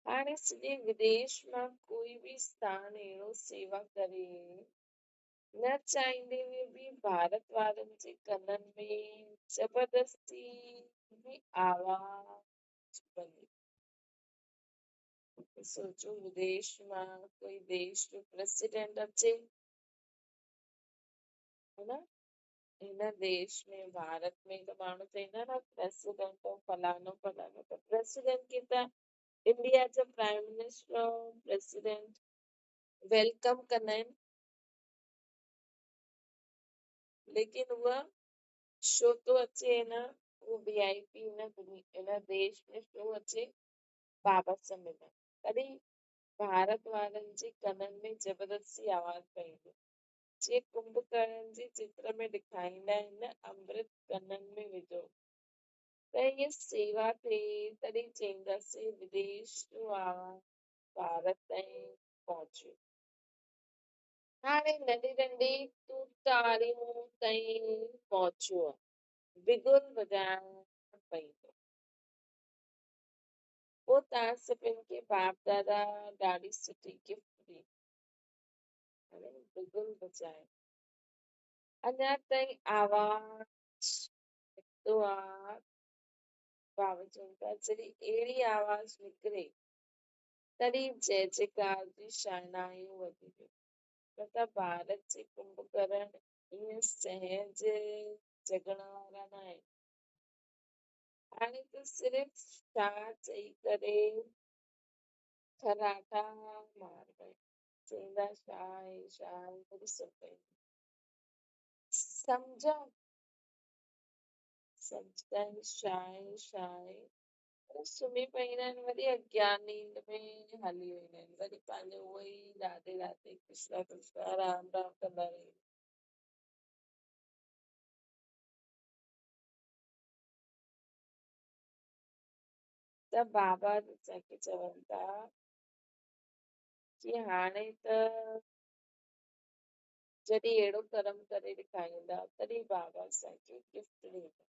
हाणे सॼे विदेश मां कोई बि स्थान अहिड़ो सेवा करे न चाहींदे हुए बि भारत वारनि जे कननि में जबरदस्ती भी आवाज़ बनी सोचो विदेश मां कोई देश जो प्रेसिडेंट अचे है न हिन देश में भारत में त माण्हू चवंदा न प्रेसिडेंट फलानो फलानो त प्रेसिडेंट खे त इंडिया जो प्राइम मिनिस्टर प्रेसिडेंट वेलकम कंदा आहिनि लेकिन उहा छो थो अचे न उहो VIP इन देश में छो अचे बाबा सां मिलण तॾहिं भारत वारनि जे कननि में जबरदस्ती आवाज़ पईंदी जीअं कुंभकर्ण जे चित्र में ॾेखारींदा आहिनि न अमृत कननि में विझो त हीअ सेवा थिए तॾहिं चईंदासीं विदेश जो आवाज़ भारत ताईं पहुचियो हाणे नंढी नंढी तूतारियूं ताईं पहुचियो आहे बिगुल वॼाइण पईंदो पोइ तव्हां सभिनि खे बाप दादा ॾाढी सुठी गिफ्ट ॾी हाणे बिगुल वॼाए अञा ताईं आवाज़ निकितो आहे बाबा चवनि था जॾहिं अहिड़ी आवाज़ निकिरे तॾहिं जय जयकार जी शहनाइयूं वॼिबियूं मतिलबु भारत जे कुंभकर्ण ईअं सहज जगण वारा न आहिनि हाणे त सिर्फ़ छा चई करे खराटा मारबा चईंदा छा आहे वरी सभु सम्झा सम्झंदा आहिनि छा आहे सुम्ही पईंदा आहिनि वरी अज्ञान नींद में हली वेंदा आहिनि वरी पंहिंजो उहो ई राधे राधे कृष्णा कृष्णा राम राम कंदा रहिनि त बाबा असांखे चवनि था कि हाणे त जॾहिं अहिड़ो कर्म करे ॾेखारींदा तॾहिं बाबा असांखे गिफ्ट ॾींदा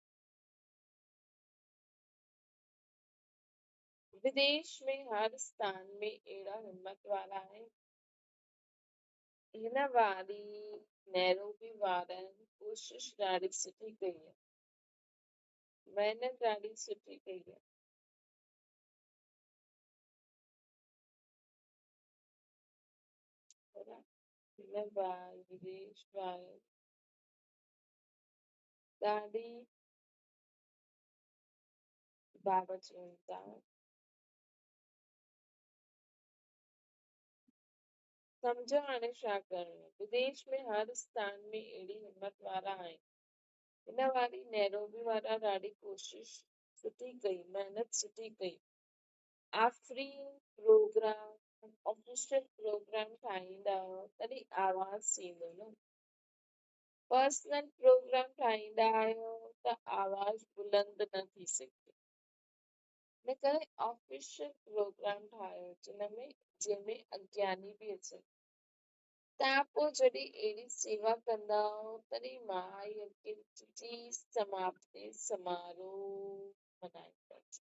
विदेश में हर स्थान में अहिड़ा हिम्मत वारा आहिनि। हिन वारी नैरोबी वारनि कोशिश ॾाढी सुठी कई आहे, महिनत ॾाढी सुठी कई आहे। हिन बार विदेश वारनि ॾाढी बाबा चवनि था सम्झो हाणे छा करणो। विदेश में हर स्थान में अहिड़ी हिम्मत वारा आहिनि। हिन वारी नैरोबी वारा ॾाढी कोशिश सुठी कई, महिनत सुठी कई। आफ़रीन प्रोग्राम ऑफिशियल प्रोग्राम ठाहींदा तॾहिं आवाज़ थींदो न। पर्सनल प्रोग्राम ठाहींदा आहियो त आवाज़ बुलंद न थी सघे। इन करे ऑफिशियल प्रोग्राम ठाहियो जंहिंमें अज्ञानी बि अचनि। तव्हां पोइ जॾहिं अहिड़ी सेवा कंदा तॾहिं महायज्ञ जी समाप्ति समारोह मनाईंदासीं।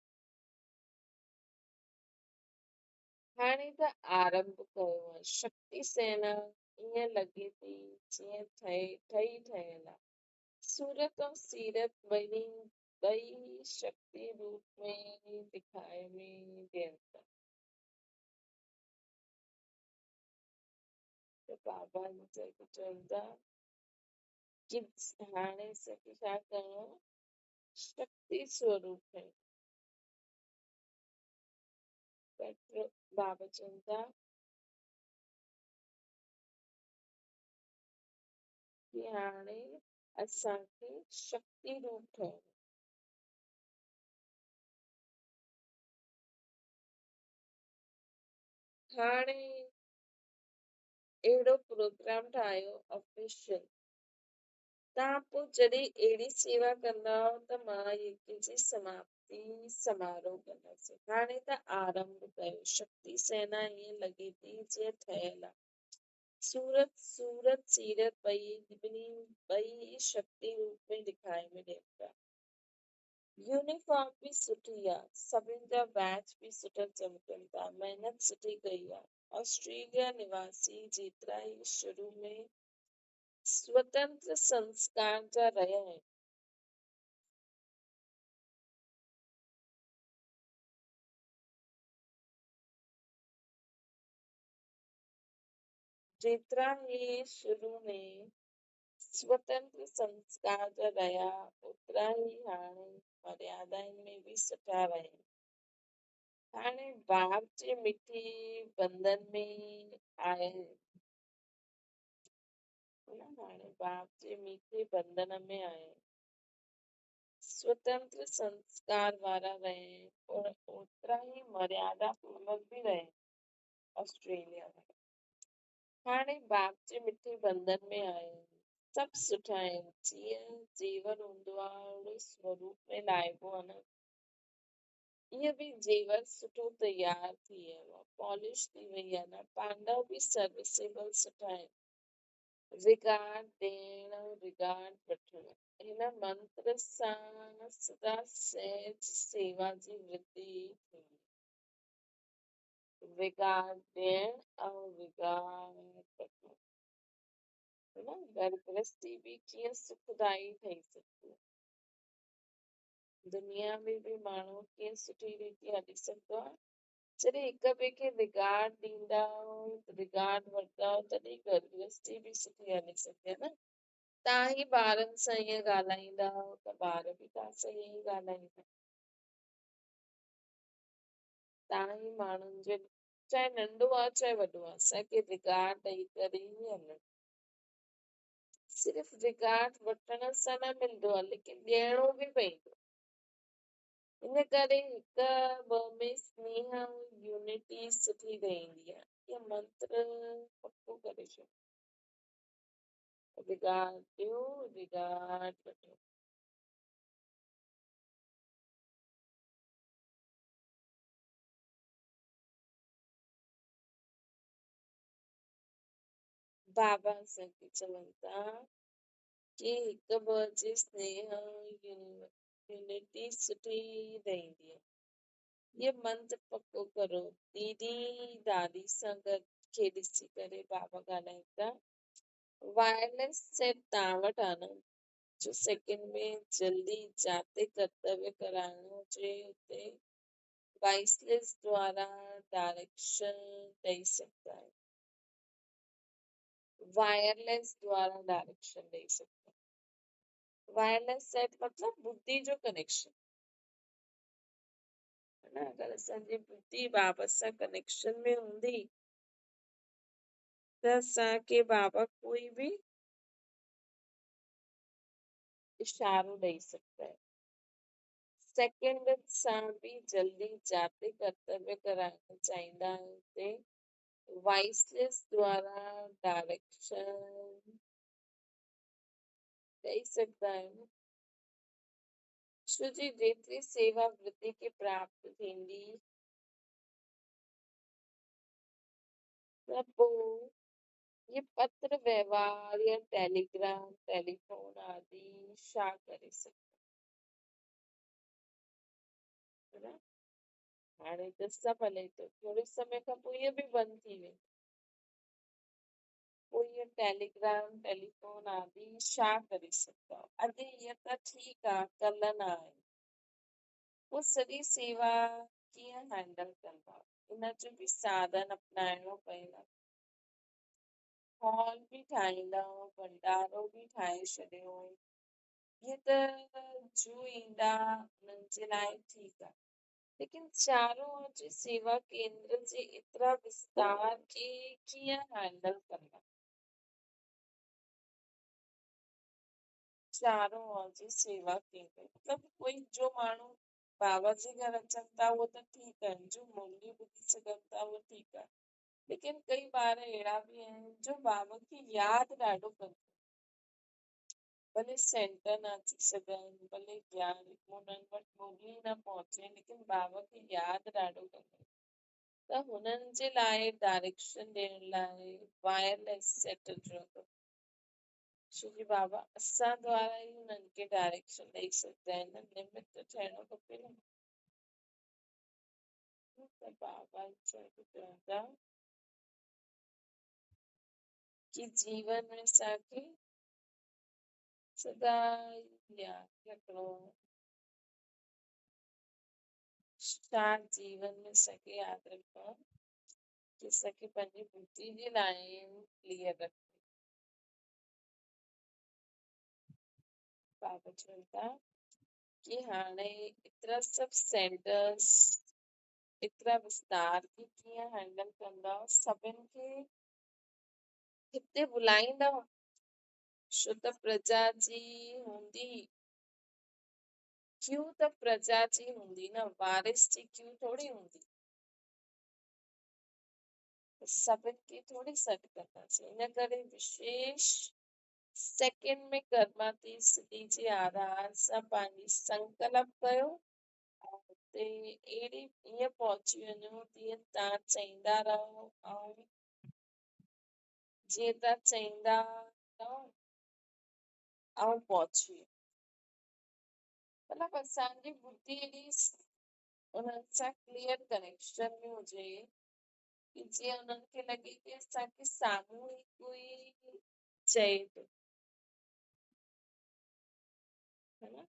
हाणे त आरंभ कयो आहे। शक्ति सेना ईअं लॻे थी जीअं ठही ठहियल आहे। सूरत और सीरत ॿई शक्ति रूप में दिखाए में ॾियनि था। त बाबा जेको चवनि था कि हाणे असांखे छा करणो, शक्ति स्वरूप है। बाबा चवनि था कि हाणे असांखे शक्ति रूप ठहिणो। हाणे अहिड़ो प्रोग्राम ठाहियो ऑफिशियल। तव्हां पोइ जॾहिं अहिड़ी सेवा कंदा त महायज्ञ जी समाप्ति समारोह कंदासीं। हाणे त आरंभ कयो। शक्ति सेना ईअं लॻे थी जीअं ठहियल आहे। सूरत सीरत ॿई शक्ति रूप में दिखाए में ॾियनि था। यूनिफॉर्म बि सुठी आहे। सभिनि जा बैच बि सुठा चमकनि था। महिनत सुठी कई आहे। ऑस्ट्रेलिया निवासी जेतिरा ई शुरू में स्वतंत्र संस्कार जा रहिया आहिनि। जेतिरा ई शुरू में स्वतंत्र संस्कार जा रहिया ओतिरा ई हाणे मर्यादाउनि में बि सुठा रहिया। हाणे बाप जे मिठी बंधन में आया। हाणे बाप जे मीठे बंधन में आया। स्वतंत्र संस्कार वारा रहे और ओतिरा ही मर्यादा पूर्वक भी रहे ऑस्ट्रेलिया में। हाणे बाप जे मिठे बंधन में आया। सभु सुठा आहिनि। जीअं जेवर हूंदो आहे ओहिड़ो स्वरूप में लाइबो आहे न। इहो बि जेवर सुठो तयार थी वियो आहे, पॉलिश थी वई आहे न। पांडव बि सर्विसेबल सुठा आहिनि। रिगार्ड ॾियण रिगार्ड वठण हिन मंत्र सां सदा सहज सेवा जी वृद्धि थींदी। रिगार्ड ॾियण ऐं रिगार्ड वठण घर गृहस्थी भी कीअं सुखदाई ठही सघंदी। दुनिया में भी माण्हू कीअं सुठी रीति हली सघंदो आहे जॾहिं हिक ॿिए खे रिगार्ड ॾींदा रिगार्ड वठंदा तॾहिं घर गृहस्थी भी सुठी हली सघंदी आहे न। तव्हां ही ॿारनि सां ईअं ॻाल्हाईंदा त ॿार भी तव्हां सां ईअं ई ॻाल्हाईंदा। तव्हां ही माण्हुनि जे चाहे नंढो आहे चाहे वॾो आहे असांखे रिगार्ड ॾेई करे ई हलणो। सिर्फ़ रिगार्ड वठण सां न मिलंदो आहे लेकिन ॾियणो भी पवंदो। इन करे हिक ॿ में स्नेह ऐं यूनिटी सुठी रहंदी आहे। इहो मंत्र पक्को करे छो। रिगार्ड ॾियो रिगार्ड वठो। बाबा असांखे चवनि था कि हिक ॿ जे स्नेह यूनिटी सुठी रहंदी आहे। ये मंत्र पक्को करो। दीदी दादी सां गॾु खे ॾिसी करे बाबा ॻाल्हाइनि था। वायरलेस सेट तव्हां वटि आहे न, जो सेकेंड में जल्दी जाते कर्तव्य कराइणो हुजे हुते वाइसलेस द्वारा डायरेक्शन ॾेई सघंदा आहियो। वायरलेस द्वारा डायरेक्शन ॾेई सघंदा आहियो। वायरलेस सेट मतलब बुद्धि जो कनेक्शन है न। अगर असांजी बुद्धि बाबा सां कनेक्शन में हूंदी त असांखे बाबा कोई भी इशारो ॾेई सघंदा आहिनि। सेकेंड सां भी जल्दी जाते कर्तव्य कराइण चाहींदा आहियूं ते वाइसलेस द्वारा डायरेक्शन ॾेई सघंदा आहियूं। छो जी जेतिरी सेवा वृद्धि खे प्राप्त थींदी त पोइ ये पत्र व्यवहार या टेलीग्राम टेलीफोन आदि छा करे सघंदा है न। हाणे ॾिस भले तो थोरे समय खां पोइ इहे बि बंदि थी वेंदी। पोइ इहे टेलीग्राम टेलीफोन आदि छा करे सघंदा। अॼु इहे त ठीकु आहे, कल्ह न आहे। पोइ सॼी सेवा कीअं हैंडल कंदा, इन जो बि साधन अपनाइणो पवंदो। हॉल बि ठाहींदव, भंडारो बि ठाहे छॾियो। इहे त जो ईंदा उन्हनि जे लाइ ठीकु आहे। लेकिन चारों ओर जी सेवा केंद्र जे एतिरा विस्तार खे कीअं हैंडल कंदा। चारों ओर जी सेवा केंद्र मतलब कोई जो माण्हू बाबा जे घर अचनि था उहो त ठीकु आहिनि, जो मुरली ॿुधी सघनि था उहो ठीकु आहे। लेकिन कई ॿार अहिड़ा बि आहिनि जो बाबा खे यादि ॾाढो कंदा। भले सेंटर न अची सघनि, भले ज्ञान उन्हनि वटि मुरली न पहुचे, लेकिन बाबा खे यादि ॾाढो कंदा। त हुननि जे लाइ डायरेक्शन ॾियण लाइ वायरलेस सेट जो छो कि बाबा असां द्वारा ई हुननि खे डायरेक्शन ॾेई सघंदा आहिनि। निमित थियणो खपे न। त बाबा चवंदा कि जीवन में असांखे सदा यादि रखिणो छा जीवन में असांखे यादि रखिणो कि असांखे पंहिंजी बुद्धि जी लाइन क्लियर रखणी। बाबा चवंदा कि हाणे एतिरा सभु सेंटर्स एतिरा विस्तार खे कीअं हैंडल कंदा, सभिनि खे हिते बुलाईंदव। छो त प्रजा जी हूंदी क्यू त प्रजा जी हूंदी न, वारिस जी क्यू थोड़ी हूंदी। सभिनि खे थोड़ी सॾु कंदासीं। इन करे विशेष सेकेंड में कर्माती स्थिति जे आधार सां पंहिंजी संकल्प कयो ऐं हुते अहिड़ी ईअं पहुची वञो तीअं तव्हां चाहींदा रहो ऐं जीअं तव्हां चाहींदा रहो ऐं पहुची वञो। मतिलबु असांजी बुद्धि एॾी उन्हनि सां क्लियर कनेक्शन में हुजे कि जीअं उन्हनि खे लॻे कि असांखे साम्हूं ई कोई चए थो है न।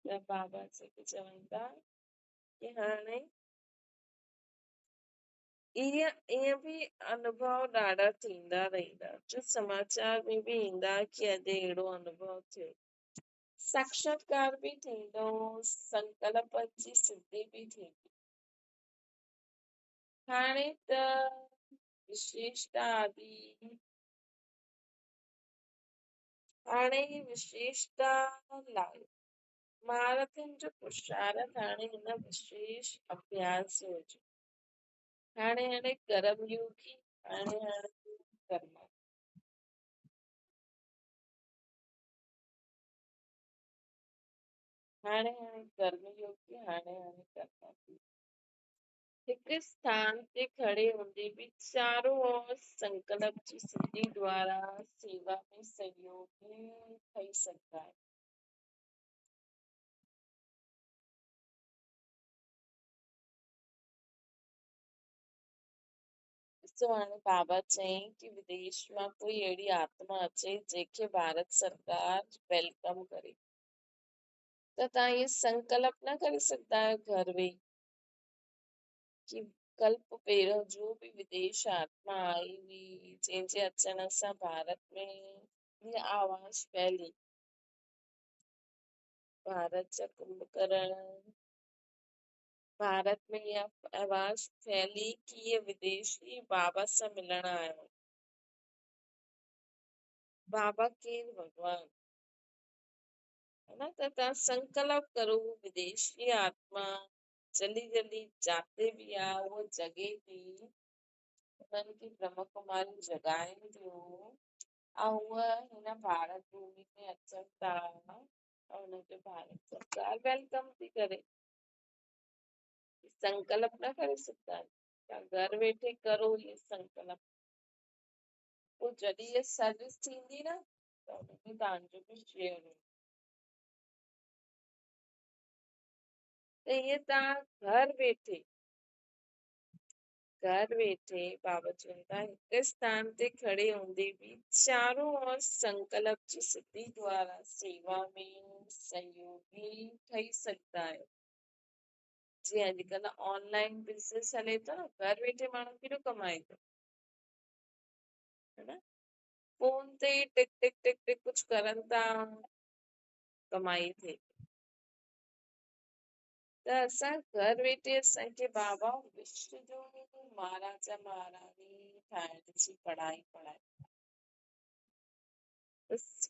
त बाबा जेके चवनि था कि हाणे ईअं बि अनुभव ॾाढा थींदा रहंदा, जो समाचार में बि ईंदा कि अॼु अहिड़ो अनुभव थियो। साक्षात्कार भी थींदो, संकल्प जी सिद्धि भी थींदी। हाणे त विशेषता आदि हाणे ही विशेषता लाइ महारथिन जो पुरुषार्थ हाणे हिन विशेष अभ्यास जो हुजे। हाणे कर्म योगी हाणे कर्म हाणे कर्म योगी हाणे कर्म हिकु स्थान ते खड़े हूंदे भी चारों ओर संकल्प जी सिद्धि द्वारा सेवा में सहयोगी थई सघंदा आहिनि। ॾिसो हाणे बाबा चयईं कि विदेश मां कोई अहिड़ी आत्मा अचे जंहिंखे भारत सरकार वेलकम करे, त तव्हां इहे संकल्प न करे सघंदा आहियो घर वेही कि कल्प पहिरियों जो बि विदेश आत्मा आई हुई जंहिंजे अचण सां भारत में ये आवाज फैली, भारत जा कुंभकर्ण, भारत में यह आवाज फैली कि ये विदेशी बाबा सां मिलण आयो। बाबा केरु भगवान, है ना। त तव्हां संकल्प करो विदेशी आत्मा जल्दी जल्दी जाते भी आ वो जॻह ते उन्हनि खे ब्रह्म कुमारी जॻाईंदियूं ऐं उहा हिन भारत भूमि में अचनि था ऐं हुनखे भारत सरकार वेलकम थी करे। संकल्प न करे सघंदा आहियो, तव्हां घर वेठे करो इहे संकल्प, पोइ जॾहिं इहा सर्विस थींदी न त हुनमें तव्हांजो बि शेयर हूंदो। त इहे तव्हां घर वेठे बाबा चवनि था हिक स्थान ते खड़े हूंदे बि चारों ओर संकल्प जी सिद्धि द्वारा सेवा में सहयोगी ठही सघंदा आहियो। जीअं अॼुकल्ह ऑनलाइन बिज़नेस हले थो न, घर वेठे माण्हू केॾो कमाए थो, है न। फोन ते ई टिक टिक टिक टिक कुझु करनि था, कमाई थिए। त असां घर वेठे असांखे बाबा विश्व जो महाराजा महारानी ठाहिण जी पढ़ाई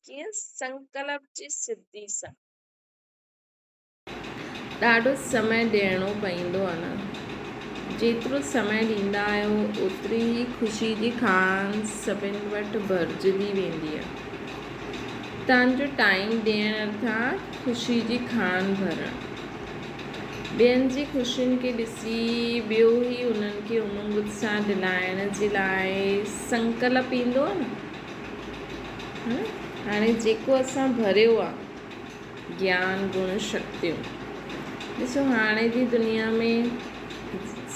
कीअं संकल्प जी सिद्धि सां ॾाढो समय ॾियणो पवंदो आहे न। जेतिरो समय ॾींदा आहियो ओतिरी ई ख़ुशी जी खान सभिनि वटि भरिजंदी वेंदी आहे। तव्हांजो टाइम ॾियण अर्थात ख़ुशी जी खान भरणु, ॿियनि जी ख़ुशियुनि खे ॾिसी ॿियो ई उन्हनि खे उमंग उत्साह दिलाइण जे लाइ संकल्प ईंदो आहे न। हाणे जेको असां भरियो आहे ज्ञान गुण शक्तियूं, ॾिसो हाणे जी दुनिया में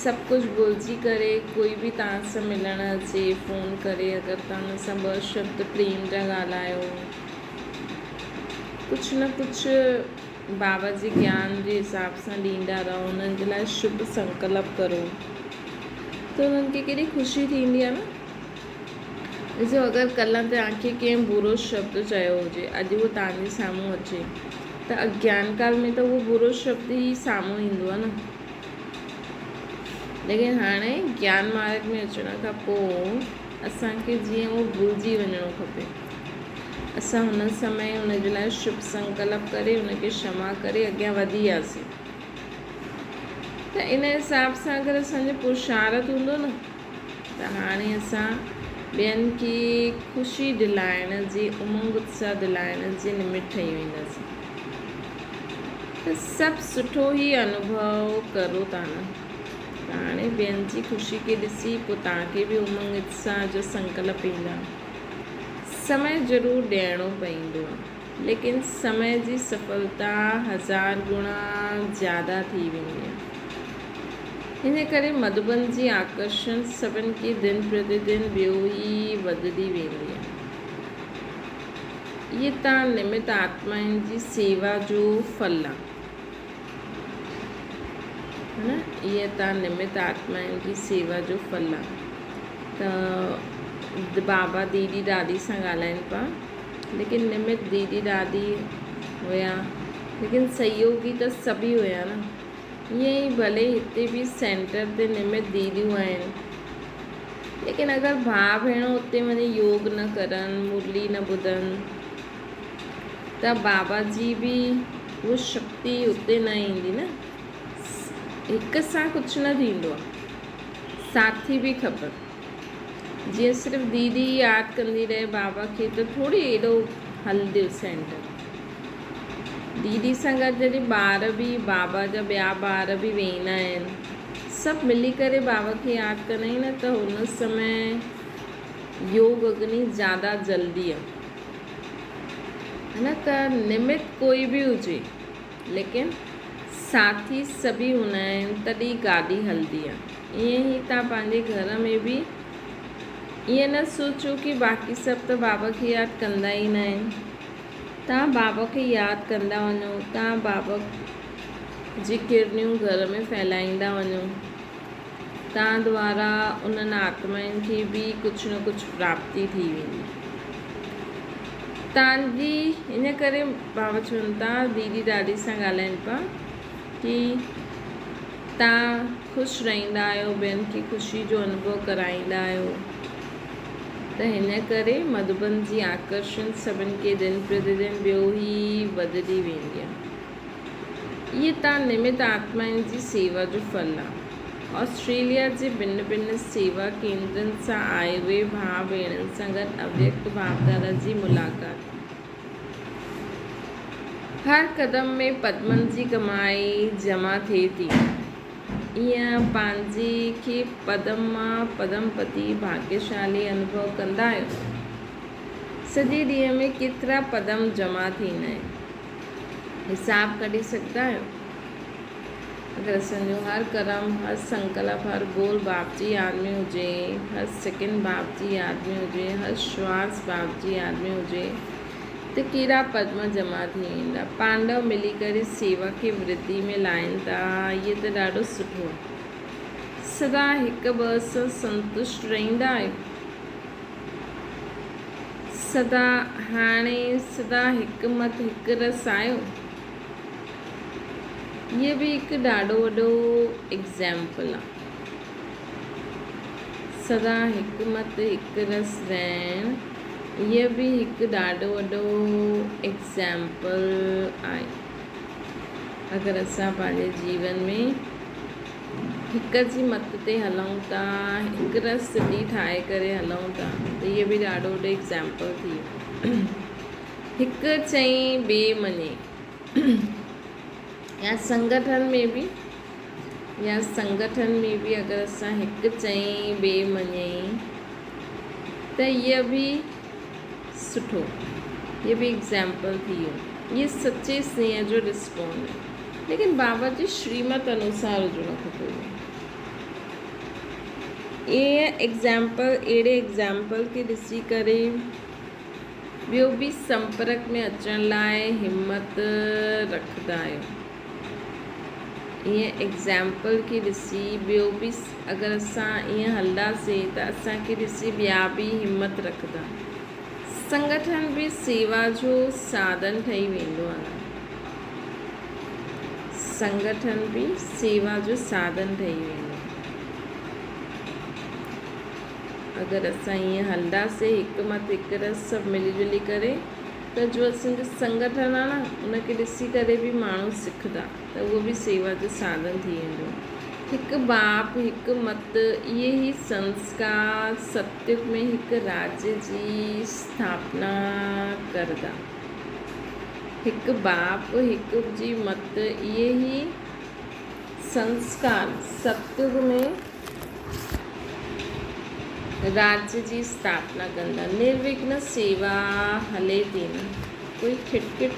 सभु कुझु भुलिजी करे कोई बि तव्हां सां मिलण अचे फ़ोन करे, अगरि तव्हां हुन सां ॿ शब्द प्रेम जा ॻाल्हायो, कुझु न कुझु बाबा जे ज्ञान जे हिसाब सां ॾींदा रहो, उन्हनि जे लाइ शुभ संकल्प करो, त उन्हनि खे केॾी ख़ुशी थींदी आहे न। ॾिसो अगरि कल्ह तव्हांखे कंहिं बुरो शब्द चयो हुजे, अॼु उहो तव्हांजे साम्हूं अचे त अज्ञान काल में त उहो बुरो शब्द ई साम्हूं ईंदो आहे न। लेकिन हाणे ज्ञान मार्ग में अचण खां पोइ असांखे जीअं उहो भुलिजी वञिणो खपे। असां हुन समय हुनजे लाइ शुभ संकल्प करे हुनखे क्षमा करे अॻियां वधी वियासीं। त इन हिसाब सां अगरि असांजो पुरुषार्थ हूंदो न त हाणे असां ॿियनि खे ख़ुशी दिलाइण जे उमंग उत्साह दिलाइण जे निमित ठही वेंदासीं। त सभु सुठो ई अनुभव करो था न। त हाणे ॿियनि जी ख़ुशी खे ॾिसी पोइ तव्हांखे बि उमंग उत्साह जो संकल्प ईंदा। समय ज़रूरु ॾियणो पवंदो आहे, लेकिन समय जी सफलता 1000 गुणा ज़्यादा थी वेंदी आहे। हिन करे मधुबन जी आकर्षण सभिनि खे दिन प्रतिदिन ॿियो ई वधंदी वेंदी आहे। इहे तव्हां निमित आत्माउनि जी सेवा जो फल आहे, है न। इहे तव्हां निमित आत्माउनि जी सेवा जो फल आहे। त बाबा दीदी दादी सां ॻाल्हाइनि पिया, लेकिन निमित दीदी दादी हुया, लेकिन सहयोगी त सभई हुया न। ईअं ई भले हिते बि सेंटर ते निमित दीदियूं आहिनि, लेकिन अगरि भाउ भेण उते वञी योग न करनि, मुरली न ॿुधनि, त बाबा जी बि उहा शक्ति उते न ईंदी न। हिक सां कुझु न थींदो आहे, साथी बि खपनि। जीअं सिर्फ़ु दीदी यादि कंदी रहे बाबा खे त थोरी एॾो हलंदो सेंटर। दीदी सां गॾु जॾहिं ॿार बि बाबा जा ॿिया ॿार बि वेंदा आहिनि, सभु मिली करे बाबा खे यादि कंदा आहिनि न, त हुन समय योग अग्नि ज़्यादा जल्दी आहे, है न। त निमित कोई बि हुजे, लेकिन साथी सभी हूंदा आहिनि, तॾहिं गाॾी हलंदी आहे। ईअं ई तव्हां पंहिंजे घर में बि ईअं न सोचो कि बाक़ी सभु त बाबा खे यादि कंदा ई न आहिनि। तव्हां बाबा खे यादि कंदा वञो, तव्हां बाबा जी किरनियूं घर में फैलाईंदा वञो, तव्हां द्वारा उन्हनि आत्माउनि खे बि कुझु न कुझु प्राप्ति थी वेंदी। तव्हांजी इन करे बाबा चवनि था, दीदी दादी सां ॻाल्हाइनि पिया कि तव्हां ख़ुशि रहंदा आहियो, ॿियनि खे ख़ुशी जो अनुभव कराईंदा आहियो, त हिन करे मधुबन जी आकर्षण सभिनि खे दिन प्रतिदिन ॿियो ई वधंदी वेंदी आहे। इहे तव्हां निमित आत्माउनि जी सेवा जो फल आहे। ऑस्ट्रेलिया जे भिन्न भिन्न सेवा केंद्रनि सां आए उहे भाउ भेणनि सां गॾु अव्यक्त भावधारा जी मुलाक़ात। हर क़दम में पद्मनि जी कमाई जमा थिए थी। ईअं पंहिंजे खे पदम मां पदमपति भाग्यशाली अनुभव कंदा आहियो। सॼे ॾींहं में केतिरा पदम जमा थींदा आहिनि, हिसाब कढी सघंदा आहियो? अगरि असांजो हर कर्म, हर संकल्प, हर बोल बाप जी याद में हुजे, हर सेकेंड बाप जी याद में हुजे, हर श्वास बाप जी याद में हुजे, त कहिड़ा पद्म जमा थी वेंदा। पांडव मिली करे सेवा खे वृद्धि में लाइनि था। इहे त ॾाढो सुठो आहे। सदा हिकु ॿ सां संतुष्ट रहंदा आहियो। सदा हिकु मत हिकु रस आहियो। इहे बि हिकु ॾाढो वॾो एग्ज़ाम्पल आहे। सदा हिकु मत हिकु रस रहणु, इहे बि हिकु ॾाढो वॾो एग्ज़ाम्पल आहे। अगरि असां पंहिंजे जीवन में हिक जी मत ते हलूं था, हिकु रस सिधी ठाहे करे हलूं था, त इहे बि ॾाढो वॾो एग्ज़ाम्पल थी वियो। हिकु चई ॿिए मञे, या संगठन में बि अगरि असां हिकु चई ॿिए मञे, त इहा बि सुठो, ये भी एग्ज़ाम्पल थी वियो। ये सच्चे स्नेह जो रिस्पॉन्स है, लेकिन बाबा जी श्रीमत अनुसार हुजणो खपे। ये अहिड़े एग्ज़ाम्पल खे ॾिसी करे ॿियो बि संपर्क में अचण लाइ हिम्मत रखंदा आहियो। ईअं एग्ज़ाम्पल खे ॾिसी ॿियो बि अगरि असां ईअं हलंदासीं त असांखे ॾिसी ॿिया बि हिम्मत रखंदा। संगठन भी सेवा जो साधन ठही वेंदो आहे। संगठन भी सेवा जो साधन ठही वेंदो आहे। अगरि असां ईअं हलंदासीं हिकु मत हिकु रस सभु मिली जुली करे, त जो असांजो संगठन आहे न, उनखे ॾिसी करे बि माण्हू सिखंदा, त उहो बि सेवा जो साधन थी वेंदो। हिकु बाप हिकु मत, इहे ई संस्कार सत्युग में हिकु राज्य जी स्थापना करदा। हिकु बाप हिकु जी मत, इहे ई संस्कार सत्युग में राज्य जी स्थापना कंदा। निर्विघ्न सेवा हले थी न, कोई खिटखिट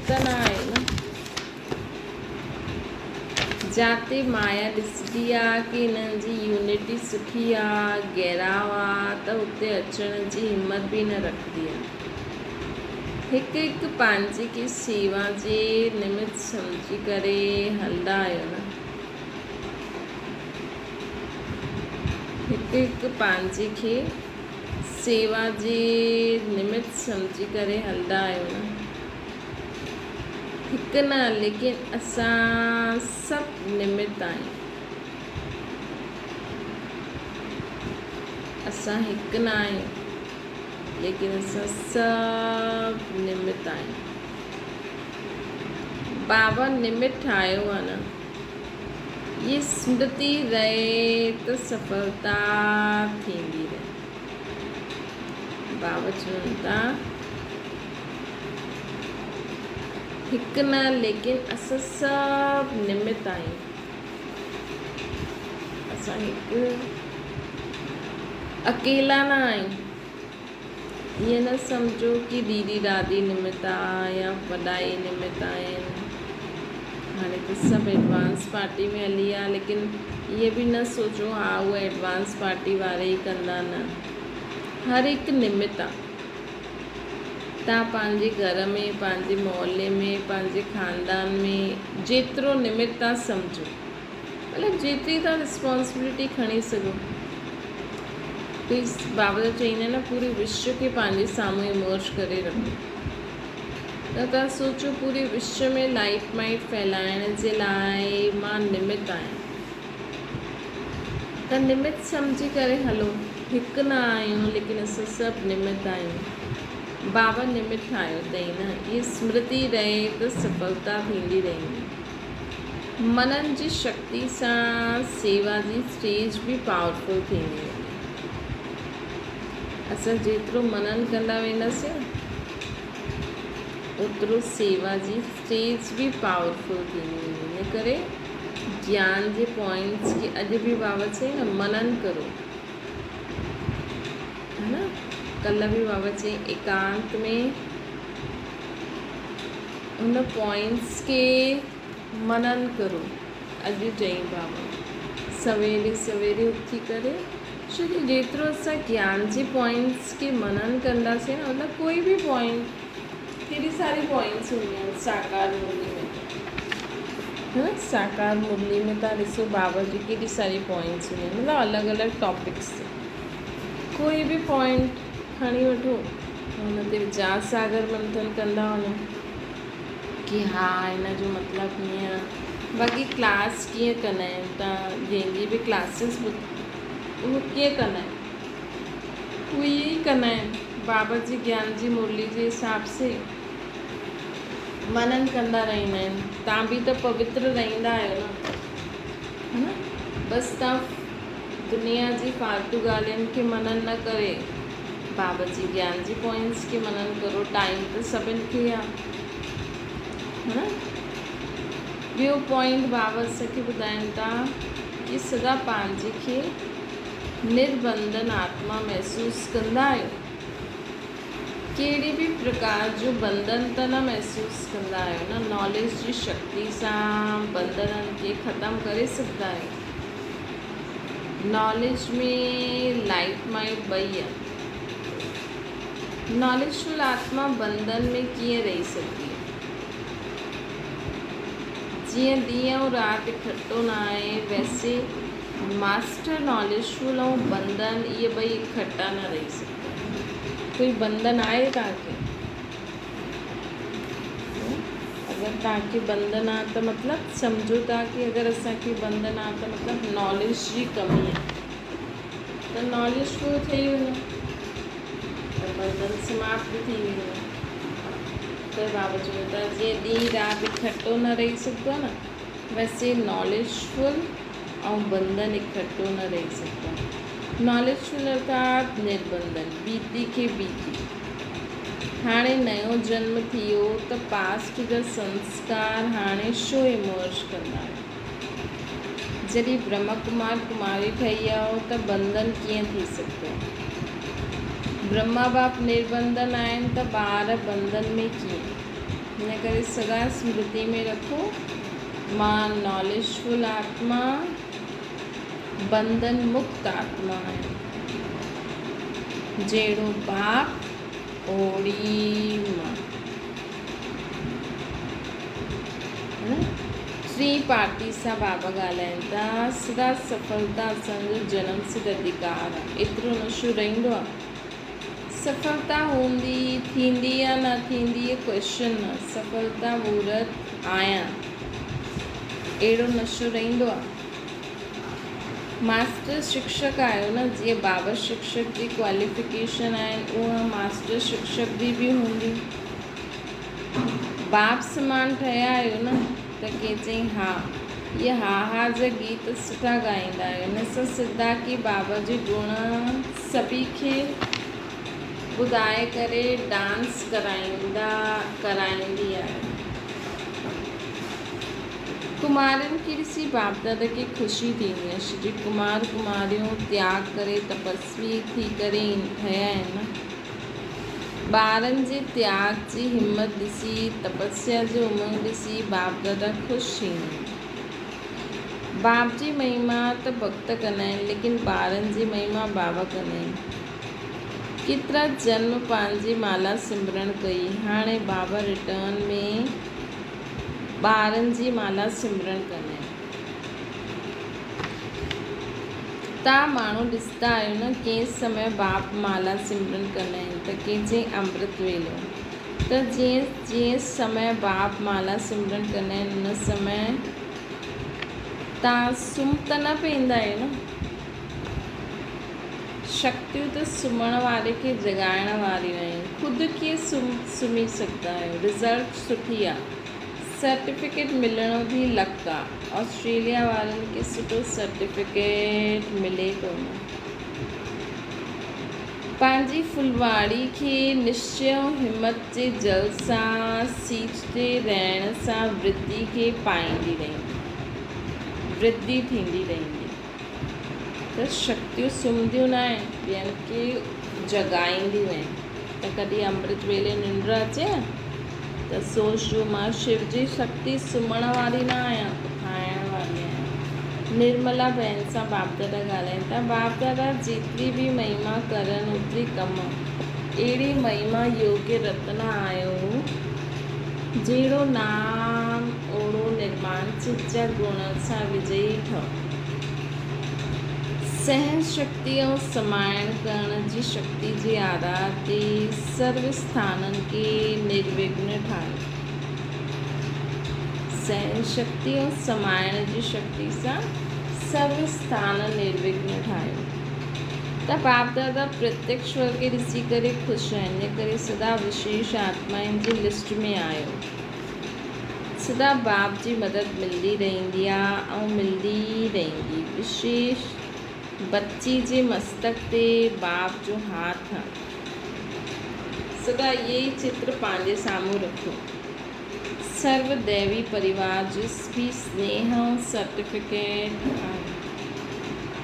त न आहे न। जाते माया ॾिसंदी आहे कि हिननि जी यूनिटी सुठी आहे, गहराव आहे, त हुते अचण जी हिम्मत बि न रखंदी आहे। हिकु हिकु पंहिंजे खे सेवा जे निमित्त सम्झी करे हलंदा आहियो न। हिकु हिकु पंहिंजे खे सेवा जे निमित्त सम्झी करे हलंदा आहियो न। हिकु न, लेकिन असां सभु निमित्त आहियूं। असां हिकु न आहियूं, लेकिन असां सभु निमित्त आहियूं। बाबा निमित्त ठाहियो आहे न। ये स्मृति रहे त सफलता थींदी रहे। बाबा चवनि था हिकु न, लेकिन असां सभु निमित्त आहियूं। असां हिकु अकेला न आहियूं। ईअं न सम्झो कि दीदी दादी निमित्त आहे या वॾाई निमित्त आहिनि, हाणे त सभु एडवांस पार्टी में हली विया, लेकिन इहे बि न सोचो हा उहे एडवांस पार्टी वारे ई कंदा, न। हर हिकु निमित आहे। तव्हां पंहिंजे घर में, पंहिंजे मोहल्ले में, पंहिंजे ख़ानदान में जेतिरो निमित आहे सम्झो, मतिलबु जेतिरी तव्हां रिस्पॉन्सिबिलिटी खणी सघो। कोई बाबा चईंदा आहिनि न, पूरे विश्व खे पंहिंजे साम्हूं इमर्ज करे रखो। त तव्हां सोचो पूरे विश्व में लाइट माइट फैलाइण जे लाइ मां निमित आहियां। त निमित सम्झी करे हलो। हिकु न आहियूं, लेकिन असां सभु निमित आहियूं। बाबा निमित ठाहियो अथई न, इहा स्मृति रहे त सफलता थींदी रहंदी। मनन जी शक्ति सां सेवा जी स्टेज बि पावरफुल थींदी आहे। असां जेतिरो मनन कंदा वेंदासीं ओतिरो सेवा जी स्टेज बि पावरफुल थींदी वेंदी। इन करे ज्ञान जे पॉइंट्स खे अॼु बि बाबा चई न, मनन करो, है न। कल्ह बि बाबा चई एकांत में उन पॉइंट्स के मनन करो। अॼु चई बाबा सवेरे सवेरे उथी करे, छो कि जेतिरो असां ज्ञान जे पॉइंट्स के मनन कंदासीं न, मतिलबु कोई बि पॉइंट, केॾी सारी पॉइंट्स हूंदियूं आहिनि साकार मुरली में, है न। साकार मुरली में तव्हां ॾिसो बाबा जी केॾी सारी पॉइंट्स हूंदियूं आहिनि, मतिलबु अलॻि अलॻि टॉपिक्स ते। कोई बि पॉइंट खणी वठो, हुन ते वीचार सागर मंथन कंदा वञो कि हा हिन जो मतिलबु हीअं। बाक़ी क्लास कीअं कंदा आहिनि, तव्हां जंहिंजी बि क्लासिस उहो कीअं कंदा आहिनि, उहे इहे ई कंदा आहिनि। बाबा जी ज्ञान जी मुरली जे हिसाब से मनन कंदा रहंदा आहिनि। तव्हां बि त पवित्र रहंदा आहियो न, है न। बसि तव्हां दुनिया जी फालतू ॻाल्हियुनि खे मनन न करे बाबा जी ज्ञान जी पॉइंट्स खे मनन करो। टाइम त सभिनि खे आहे, है न। ॿियो पॉइंट बाबा असांखे ॿुधाइनि था कि सदा पंहिंजे खे निर्बंधन आत्मा महसूसु कंदा आहियो। कहिड़े बि प्रकार जो बंधन त न महसूसु कंदा आहियो न। नॉलेज जी शक्ति सां बंधननि खे ख़तमु करे सघंदा आहियो। नॉलेज में लाइट माइट ॿई आहे। नॉलेजफुल आत्मा बंधन में कीअं रही सघंदी आहे। जीअं ॾींहुं ऐं राति इकट्ठो न आहे, वैसे मास्टर नॉलेजफुल ऐं बंधन इहे ॿई इकट्ठा न रही सघंदा। कोई बंधन आहे तव्हांखे? अगरि तव्हांखे बंधन आहे त मतिलबु सम्झो था कि अगरि असांखे बंधन आहे त मतिलबु नॉलेज जी कमी आहे। त नॉलेजफुल ठही वञो त बंधन समाप्त थी वेंदो। त बाबा चवनि था जीअं ॾींहुं राति इकट्ठो न रही सघंदो आहे न, वैसे नॉलेजफुल ऐं बंधन इकट्ठो न रही सघंदो आहे। नॉलेजफुल अर्थात निर्बंधन, बीती खे बीती। हाणे नयो जन्म थियो त पास्ट जा संस्कार हाणे छो इमर्ज कंदा आहियो। जॾहिं ब्रह्म कुमार कुमारी ठही आहियो त बंधन कीअं थी सघंदो आहे। ब्रह्मा बाप निर्बंधन आहिनि त ॿार बंधन में कीअं। हिन करे सदा स्मृति में रखो, मां नॉलेजफुल आत्मा, बंधन मुक्त आत्मा है। जहिड़ो बाप ओड़ी मां। टी पार्टी सां बाबा ॻाल्हाइनि था। सदा सफलता असांजो जनम सिद्ध अधिकार आहे। एतिरो नशो रहंदो आहे। सफलता हूंदी, थींदी या न थींदी, ये क्वेश्चन न। सफलता मूर्त आहियां, अहिड़ो नशो रहंदो आहे। मास्टर शिक्षक आहियो न, जीअं बाबा शिक्षक जी क्वालिफिकेशन आहिनि उहा मास्टर शिक्षक जी बि हूंदी। बाप समान ठहिया आहियो न, त कंहिं चई हा इहे हा हा जा गीत सुठा ॻाईंदा आहियो। हिन सां सिद्धा की बाबा जी गुण सभी खे ॿुधाए करे डांस कराईंदी आहे। कुमारनि खे ॾिसी बाप दादा खे ख़ुशी थींदी आहे। श्री कुमार कुमारियूं त्याग करे तपस्वी थी करे ठहिया आहिनि। ॿारनि जे त्याग जी हिमत ॾिसी, तपस्या जो उमंग ॾिसी बाप दादा ख़ुशि थींदा आहिनि। बाप जी महिमा त भक्त कंदा आहिनि, लेकिन ॿारनि जी महिमा बाबा कंदा आहिनि। केतिरा जन्म पंहिंजी माला सिमरन कई, हाणे बाबा रिटर्न में ॿारनि जी माला सिमरन कंदा आहिनि। तव्हां माण्हू ॾिसंदा आहियो न, कंहिं समय बाप माला सिमरन कंदा आहिनि त कंहिं चई अमृत वेलो। त जीअं समय बाप माला सिमरन कंदा आहिनि उन समय तव्हां सुम्ही त न पवंदा आहियो न। शक्तियूं त सुम्हण वारे खे जगाइण वारियूं आहिनि, ख़ुदि कीअं सुम्ही सघंदा आहियो। रिज़ल्ट सुठी आहे, सर्टिफिकेट मिलणो बि लक आहे। ऑस्ट्रेलिया वारनि खे सुठो सर्टिफिकेट मिले थो न। पंहिंजी फुलवाड़ी खे निश्चय हिमत जे जल सां सीट ते रहण सां वृद्धि खे पाईंदी रहंदी, वृद्धि थींदी रहंदी। त शक्तियूं सुम्हंदियूं न आहिनि, ॿियनि खे जगाईंदियूं आहिनि। त कॾहिं अमृत वेले निंड अचे त सोचो मां शिव जी शक्ति सुम्हण वारी न आहियां, उथाइण वारी आहियां। निर्मला बहन सां बाप दादा ॻाल्हाइनि था। बाप दादा जेतिरी बि महिमा करनि ओतिरी कम। अहिड़ी महिमा योग्य रत्न आहियो, जहिड़ो नाम ओड़ो निर्माण चिजा गुण सां विजयी ठहो। सहन शक्ति ऐं समाइण करण जी शक्ति जे आधार ते सर्व स्थाननि खे निर्विघ्न ठाहियो। सहन शक्ति ऐं समाइण जी शक्ति सां सर्व स्थान निर्विघ्न ठाहियो। त बाप दादा प्रत्यक्ष स्वर खे ॾिसी करे ख़ुशि आहिनि, इन करे सदा विशेष आत्माउनि जी लिस्ट में आहियो। सदा बाप जी मदद मिलंदी रहंदी आहे ऐं मिलंदी रहंदी। विशेष बच्ची जे मस्तक ते बाप जो हाथ आहे। सदा इहे ई चित्र पंहिंजे साम्हूं रखो। सर्व दैवी परिवार जो भी स्नेह ऐं सर्टिफिकेट आहे।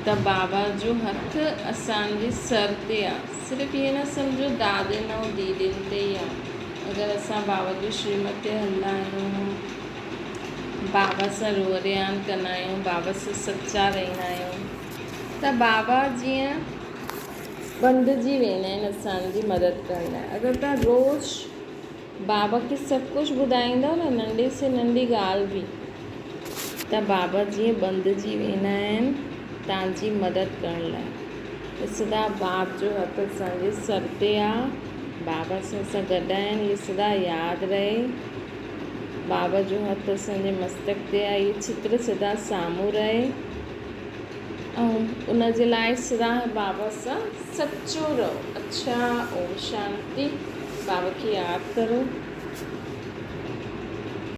त बाबा जो हथ असांजे सर ते आहे। सिर्फ़ु इहे न सम्झो दादियुनि ऐं दीदियुनि ते ई आहे। अगरि असां बाबा जो श्रीमत ते हलंदा आहियूं, बाबा सां रोअरियान कंदा आहियूं, बाबा सां सच्चा रहंदा आहियूं, त बाबा जीअं बंदिजी वेंदा आहिनि असांजी मदद करण लाइ। अगरि तव्हां रोज़ु बाबा खे सभु कुझु ॿुधाईंदव न, नंढे से नंढी ॻाल्हि बि, त बाबा जीअं बंदिजी वेंदा आहिनि तव्हांजी मदद करण लाइ। त सदा बाप जो हथ असांजे सर ते आहे, बाबा सां असां गॾु आहिनि, इहे सदा यादि रहे। बाबा जो हथ असांजे मस्तक ते आहे, इहे चित्र सदा साम्हूं रहे ऐं उन जे लाइ सदा बाबा सां सचो रहो। अच्छा, ओम शांति। बाबा खे यादि करो।